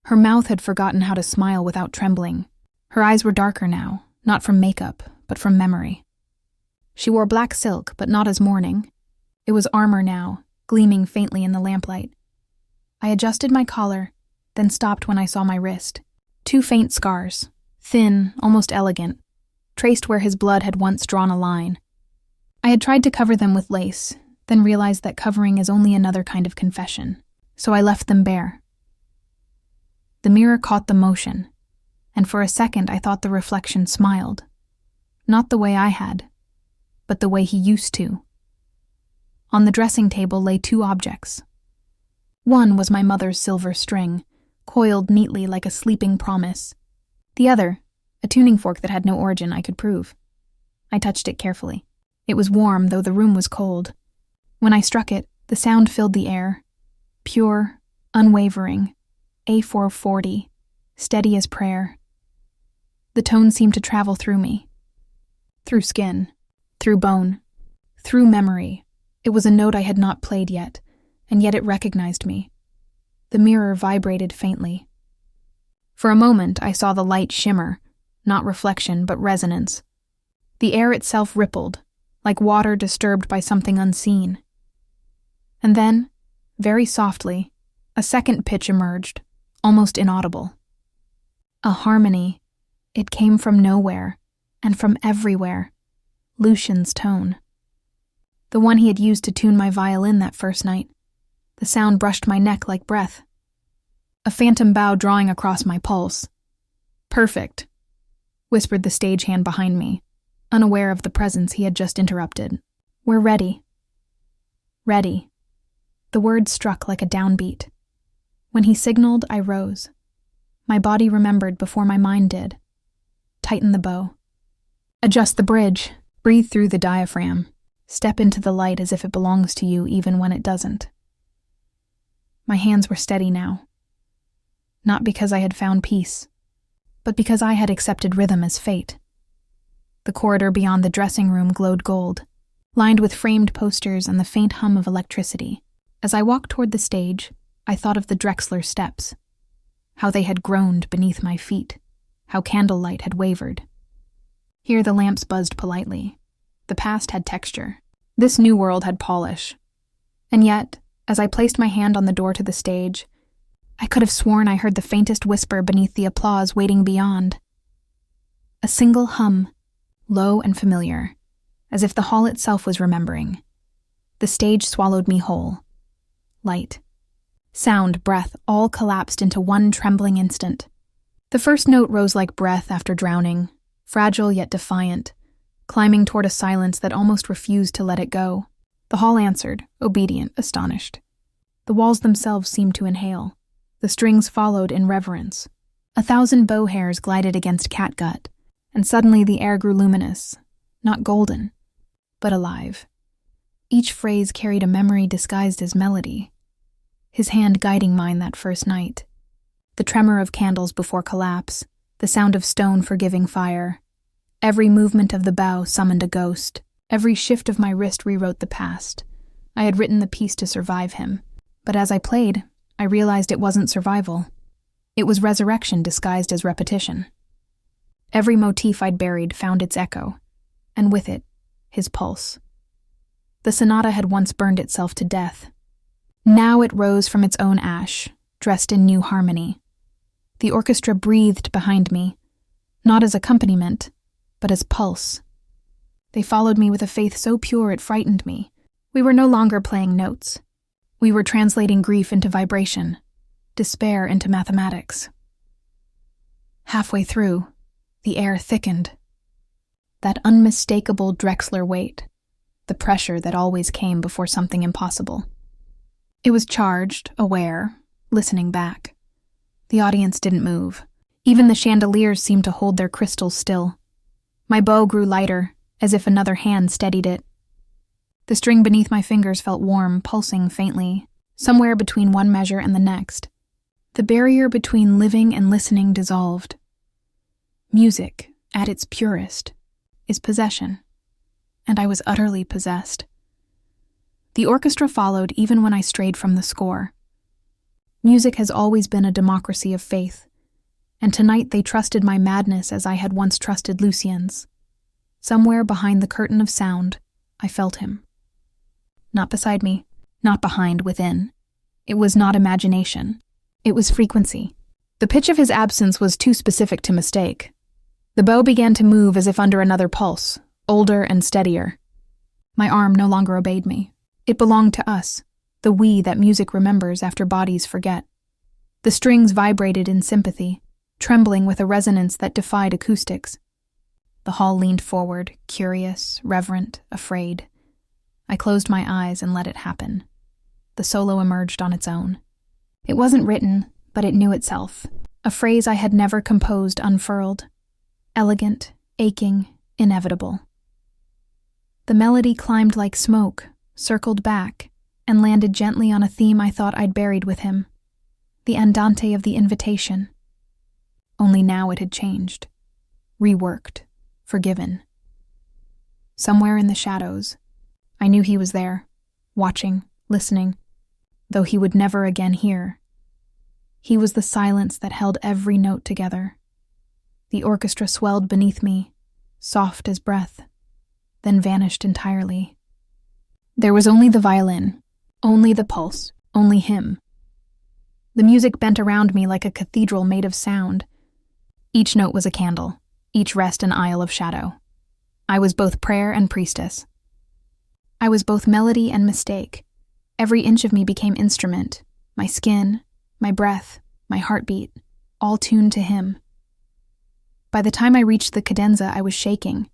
Her mouth had forgotten how to smile without trembling. Her eyes were darker now, not from makeup, but from memory. She wore black silk, but not as mourning. It was armor now, gleaming faintly in the lamplight. I adjusted my collar, then stopped when I saw my wrist. 2 faint scars, thin, almost elegant, traced where his blood had once drawn a line. I had tried to cover them with lace, then realized that covering is only another kind of confession, so I left them bare. The mirror caught the motion, and for a second I thought the reflection smiled. Not the way I had, but the way he used to. On the dressing table lay 2 objects. One was my mother's silver string, coiled neatly like a sleeping promise. The other, a tuning fork that had no origin I could prove. I touched it carefully. It was warm, though the room was cold. When I struck it, the sound filled the air. Pure, unwavering, A440, steady as prayer. The tone seemed to travel through me. Through skin, through bone, through memory. It was a note I had not played yet, and yet it recognized me. The mirror vibrated faintly. For a moment, I saw the light shimmer, not reflection, but resonance. The air itself rippled, like water disturbed by something unseen. And then, very softly, a second pitch emerged, almost inaudible. A harmony. It came from nowhere, and from everywhere. Lucien's tone. The one he had used to tune my violin that first night. The sound brushed my neck like breath. A phantom bow drawing across my pulse. "Perfect," whispered the stagehand behind me, unaware of the presence he had just interrupted. "We're ready." Ready. The word struck like a downbeat. When he signaled, I rose. My body remembered before my mind did. Tighten the bow. Adjust the bridge. Breathe through the diaphragm. Step into the light as if it belongs to you even when it doesn't. My hands were steady now. Not because I had found peace, but because I had accepted rhythm as fate. The corridor beyond the dressing room glowed gold, lined with framed posters and the faint hum of electricity. As I walked toward the stage, I thought of the Drechsler steps, how they had groaned beneath my feet, how candlelight had wavered. Here the lamps buzzed politely. The past had texture. This new world had polish. And yet, as I placed my hand on the door to the stage, I could have sworn I heard the faintest whisper beneath the applause waiting beyond. A single hum, low and familiar, as if the hall itself was remembering. The stage swallowed me whole. Light, sound, breath, all collapsed into one trembling instant. The first note rose like breath after drowning, fragile yet defiant, climbing toward a silence that almost refused to let it go. The hall answered, obedient, astonished. The walls themselves seemed to inhale. The strings followed in reverence. 1,000 bow hairs glided against catgut, and suddenly the air grew luminous, not golden, but alive. Each phrase carried a memory disguised as melody. His hand guiding mine that first night. The tremor of candles before collapse, the sound of stone forgiving fire. Every movement of the bow summoned a ghost. Every shift of my wrist rewrote the past. I had written the piece to survive him, but as I played, I realized it wasn't survival. It was resurrection disguised as repetition. Every motif I'd buried found its echo, and with it, his pulse. The sonata had once burned itself to death. Now it rose from its own ash, dressed in new harmony. The orchestra breathed behind me, not as accompaniment, but as pulse. They followed me with a faith so pure it frightened me. We were no longer playing notes. We were translating grief into vibration, despair into mathematics. Halfway through, the air thickened. That unmistakable Drechsler weight, the pressure that always came before something impossible. It was charged, aware, listening back. The audience didn't move. Even the chandeliers seemed to hold their crystals still. My bow grew lighter, as if another hand steadied it. The string beneath my fingers felt warm, pulsing faintly, somewhere between one measure and the next. The barrier between living and listening dissolved. Music, at its purest, is possession, and I was utterly possessed. The orchestra followed even when I strayed from the score. Music has always been a democracy of faith, and tonight they trusted my madness as I had once trusted Lucien's. Somewhere behind the curtain of sound, I felt him. Not beside me, not behind, within. It was not imagination. It was frequency. The pitch of his absence was too specific to mistake. The bow began to move as if under another pulse, older and steadier. My arm no longer obeyed me. It belonged to us, the we that music remembers after bodies forget. The strings vibrated in sympathy, trembling with a resonance that defied acoustics. The hall leaned forward, curious, reverent, afraid. I closed my eyes and let it happen. The solo emerged on its own. It wasn't written, but it knew itself. A phrase I had never composed unfurled. Elegant, aching, inevitable. The melody climbed like smoke, circled back, and landed gently on a theme I thought I'd buried with him. The andante of the invitation. Only now it had changed. Reworked. Forgiven. Somewhere in the shadows, I knew he was there, watching, listening, though he would never again hear. He was the silence that held every note together. The orchestra swelled beneath me, soft as breath, then vanished entirely. There was only the violin, only the pulse, only him. The music bent around me like a cathedral made of sound. Each note was a candle, each rest an aisle of shadow. I was both prayer and priestess. I was both melody and mistake. Every inch of me became instrument, my skin, my breath, my heartbeat, all tuned to him. By the time I reached the cadenza, I was shaking.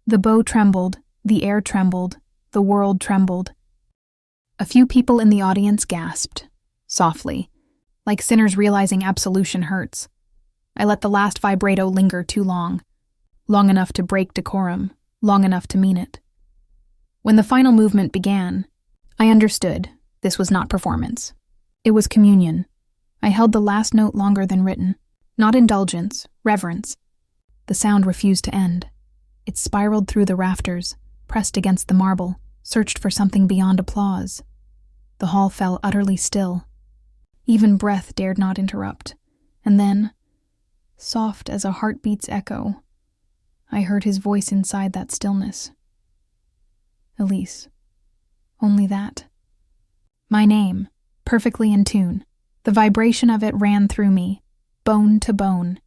The bow trembled, the air trembled, the world trembled. A few people in the audience gasped, softly, like sinners realizing absolution hurts. I let the last vibrato linger too long enough to break decorum, long enough to mean it. When the final movement began, I understood this was not performance. It was communion. I held the last note longer than written, not indulgence, reverence. The sound refused to end. It spiraled through the rafters, pressed against the marble, searched for something beyond applause. The hall fell utterly still. Even breath dared not interrupt. And then, soft as a heartbeat's echo, I heard his voice inside that stillness. Elise. Only that. My name, perfectly in tune. The vibration of it ran through me, bone to bone.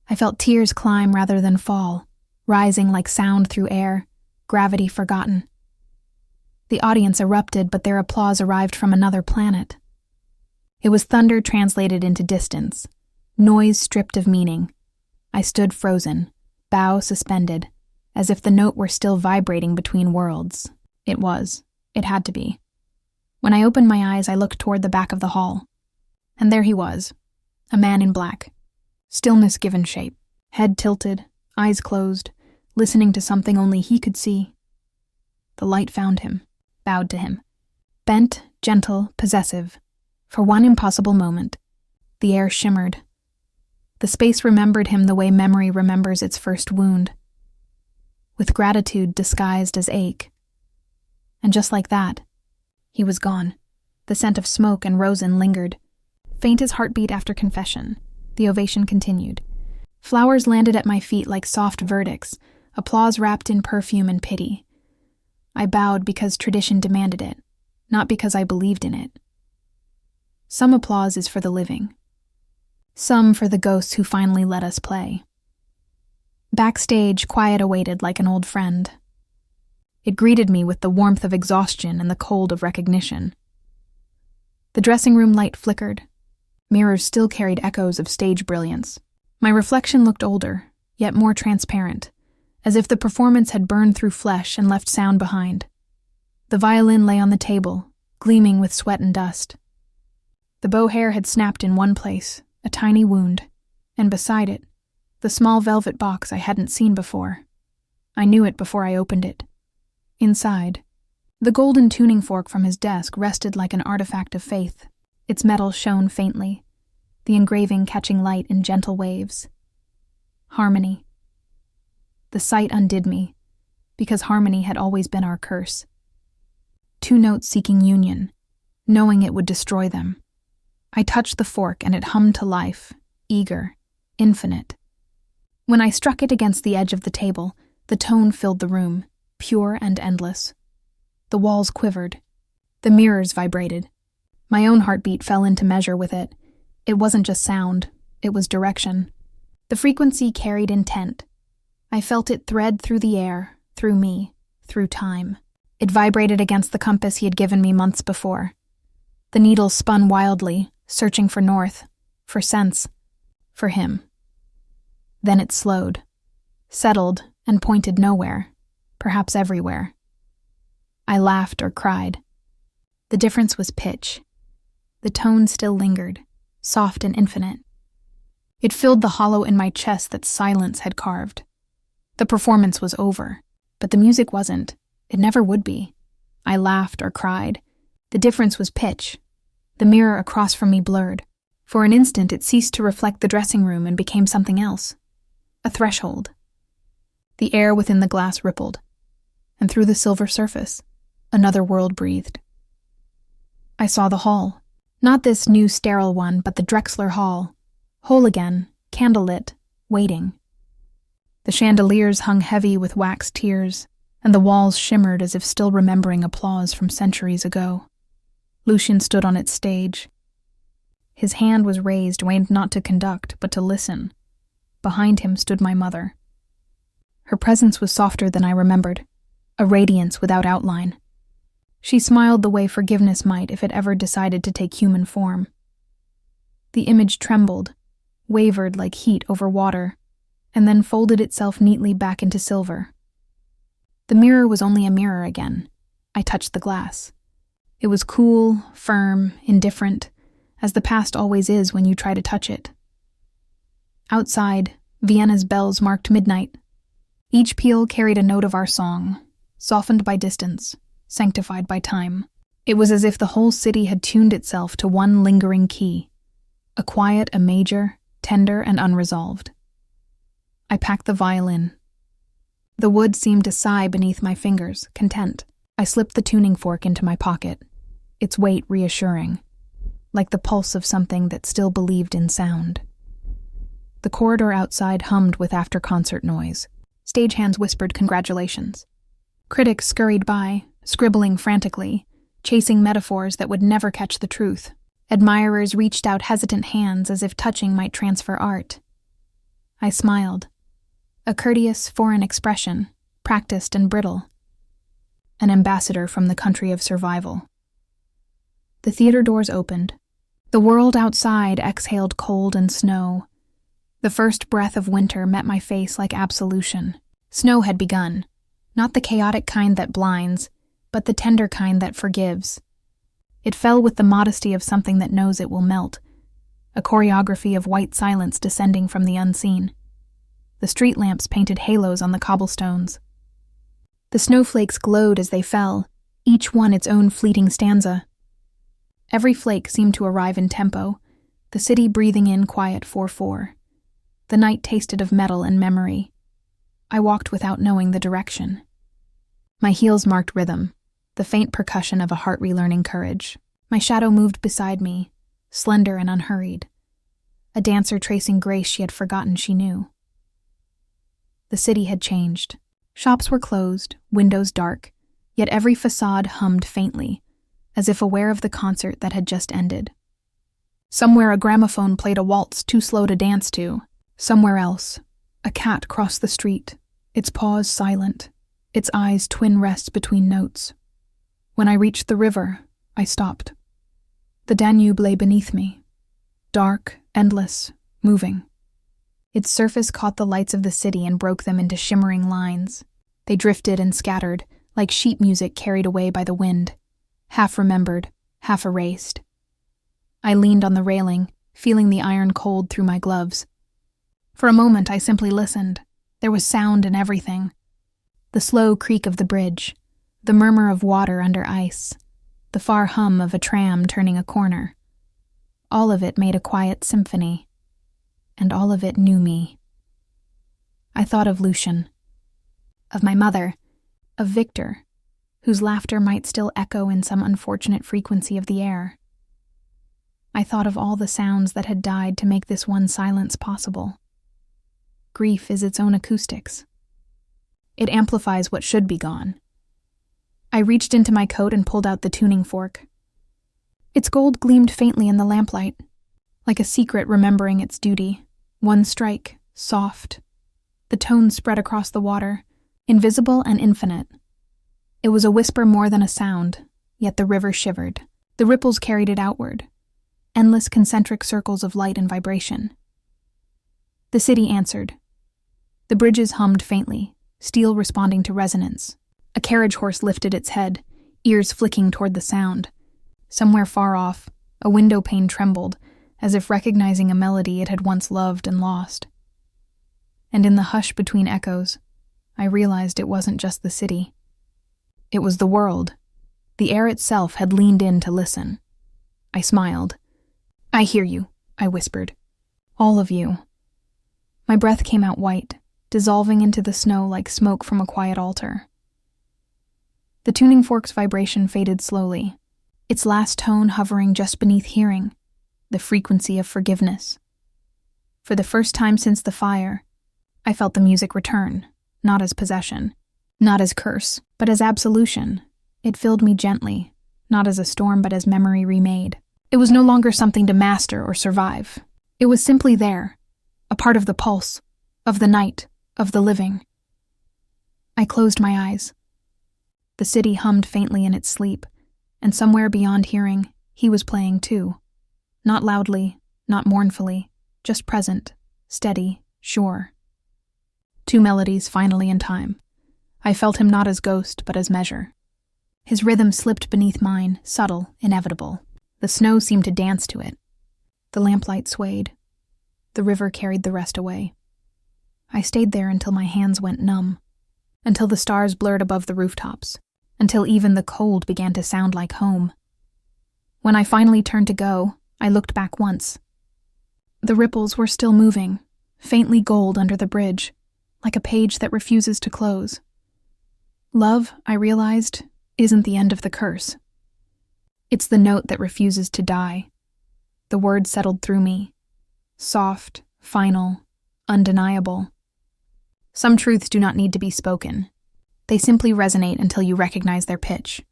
I felt tears climb rather than fall, rising like sound through air, gravity forgotten. The audience erupted, but their applause arrived from another planet. It was thunder translated into distance, noise stripped of meaning. I stood frozen, bow suspended, as if the note were still vibrating between worlds. It was. It had to be. When I opened my eyes, I looked toward the back of the hall. And there he was, a man in black. Stillness given shape, head tilted, eyes closed, listening to something only he could see. The light found him, bowed to him. Bent, gentle, possessive. For one impossible moment, the air shimmered. The space remembered him the way memory remembers its first wound. With gratitude disguised as ache. And just like that, he was gone. The scent of smoke and rosin lingered. Faint as heartbeat after confession, the ovation continued. Flowers landed at my feet like soft verdicts, applause wrapped in perfume and pity. I bowed because tradition demanded it, not because I believed in it. Some applause is for the living. some for the ghosts who finally let us play. Backstage, quiet awaited like an old friend. It greeted me with the warmth of exhaustion and the cold of recognition. The dressing room light flickered. Mirrors still carried echoes of stage brilliance. My reflection looked older, yet more transparent, as if the performance had burned through flesh and left sound behind. The violin lay on the table, gleaming with sweat and dust. The bow hair had snapped in one place, a tiny wound, and beside it, the small velvet box I hadn't seen before. I knew it before I opened it. Inside, the golden tuning fork from his desk rested like an artifact of faith. Its metal shone faintly, the engraving catching light in gentle waves. Harmony. The sight undid me, because harmony had always been our curse. Two notes seeking union, knowing it would destroy them. I touched the fork and it hummed to life, eager, infinite. When I struck it against the edge of the table, the tone filled the room, pure and endless. The walls quivered. The mirrors vibrated. My own heartbeat fell into measure with it. It wasn't just sound, it was direction. The frequency carried intent. I felt it thread through the air, through me, through time. It vibrated against the compass he had given me months before. The needle spun wildly, searching for north, for sense, for him. Then it slowed, settled, and pointed nowhere, perhaps everywhere. I laughed or cried. The difference was pitch. The tone still lingered, soft and infinite. It filled the hollow in my chest that silence had carved. The performance was over, but the music wasn't. It never would be. I laughed or cried. The difference was pitch. The mirror across from me blurred. For an instant it ceased to reflect the dressing room and became something else. A threshold. The air within the glass rippled, and through the silver surface, another world breathed. I saw the hall. Not this new sterile one, but the Drechsler Hall. Whole again, candlelit, waiting. The chandeliers hung heavy with wax tears, and the walls shimmered as if still remembering applause from centuries ago. Lucien stood on its stage. His hand was raised, trained not to conduct, but to listen. Behind him stood my mother. Her presence was softer than I remembered, a radiance without outline. She smiled the way forgiveness might if it ever decided to take human form. The image trembled, wavered like heat over water, and then folded itself neatly back into silver. The mirror was only a mirror again. I touched the glass. It was cool, firm, indifferent, as the past always is when you try to touch it. Outside, Vienna's bells marked midnight. Each peal carried a note of our song, softened by distance, sanctified by time. It was as if the whole city had tuned itself to one lingering key, a quiet, a major, tender and unresolved. I packed the violin. The wood seemed to sigh beneath my fingers, content. I slipped the tuning fork into my pocket, its weight reassuring, like the pulse of something that still believed in sound. The corridor outside hummed with after-concert noise. Stagehands whispered congratulations. Critics scurried by, scribbling frantically, chasing metaphors that would never catch the truth. Admirers reached out hesitant hands as if touching might transfer art. I smiled. A courteous, foreign expression, practiced and brittle. An ambassador from the country of survival. The theater doors opened. The world outside exhaled cold and snow. The first breath of winter met my face like absolution. Snow had begun, not the chaotic kind that blinds, but the tender kind that forgives. It fell with the modesty of something that knows it will melt, a choreography of white silence descending from the unseen. The street lamps painted halos on the cobblestones. The snowflakes glowed as they fell, each one its own fleeting stanza. Every flake seemed to arrive in tempo, the city breathing in quiet 4/4. The night tasted of metal and memory. I walked without knowing the direction. My heels marked rhythm, the faint percussion of a heart relearning courage. My shadow moved beside me, slender and unhurried, a dancer tracing grace she had forgotten she knew. The city had changed. Shops were closed, windows dark, yet every facade hummed faintly, as if aware of the concert that had just ended. Somewhere a gramophone played a waltz too slow to dance to. Somewhere else, a cat crossed the street, its paws silent, its eyes twin rests between notes. When I reached the river, I stopped. The Danube lay beneath me, dark, endless, moving. Its surface caught the lights of the city and broke them into shimmering lines. They drifted and scattered, like sheet music carried away by the wind, half remembered, half erased. I leaned on the railing, feeling the iron cold through my gloves. For a moment, I simply listened. There was sound in everything. The slow creak of the bridge, the murmur of water under ice, the far hum of a tram turning a corner. All of it made a quiet symphony, and all of it knew me. I thought of Lucien, of my mother, of Victor, whose laughter might still echo in some unfortunate frequency of the air. I thought of all the sounds that had died to make this one silence possible. Grief is its own acoustics. It amplifies what should be gone. I reached into my coat and pulled out the tuning fork. Its gold gleamed faintly in the lamplight, like a secret remembering its duty. One strike, soft. The tones spread across the water, invisible and infinite. It was a whisper more than a sound, yet the river shivered. The ripples carried it outward, endless concentric circles of light and vibration. The city answered. The bridges hummed faintly, steel responding to resonance. A carriage horse lifted its head, ears flicking toward the sound. Somewhere far off, a window pane trembled, as if recognizing a melody it had once loved and lost. And in the hush between echoes, I realized it wasn't just the city. It was the world. The air itself had leaned in to listen. I smiled. "I hear you," I whispered. "All of you." My breath came out white, dissolving into the snow like smoke from a quiet altar. The tuning fork's vibration faded slowly, its last tone hovering just beneath hearing, the frequency of forgiveness. For the first time since the fire, I felt the music return, not as possession, not as curse, but as absolution. It filled me gently, not as a storm but as memory remade. It was no longer something to master or survive. It was simply there, a part of the pulse, of the night, of the living. I closed my eyes. The city hummed faintly in its sleep, and somewhere beyond hearing, he was playing too. Not loudly, not mournfully, just present, steady, sure. Two melodies finally in time. I felt him not as ghost, but as measure. His rhythm slipped beneath mine, subtle, inevitable. The snow seemed to dance to it. The lamplight swayed. The river carried the rest away. I stayed there until my hands went numb, until the stars blurred above the rooftops, until even the cold began to sound like home. When I finally turned to go, I looked back once. The ripples were still moving, faintly gold under the bridge, like a page that refuses to close. Love, I realized, isn't the end of the curse. It's the note that refuses to die. The word settled through me. Soft, final, undeniable. Some truths do not need to be spoken. They simply resonate until you recognize their pitch.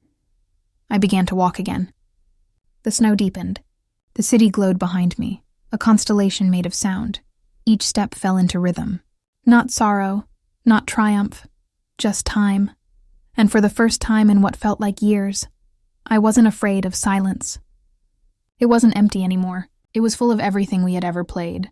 I began to walk again. The snow deepened. The city glowed behind me, a constellation made of sound. Each step fell into rhythm. Not sorrow, not triumph, just time. And for the first time in what felt like years, I wasn't afraid of silence. It wasn't empty anymore. It was full of everything we had ever played.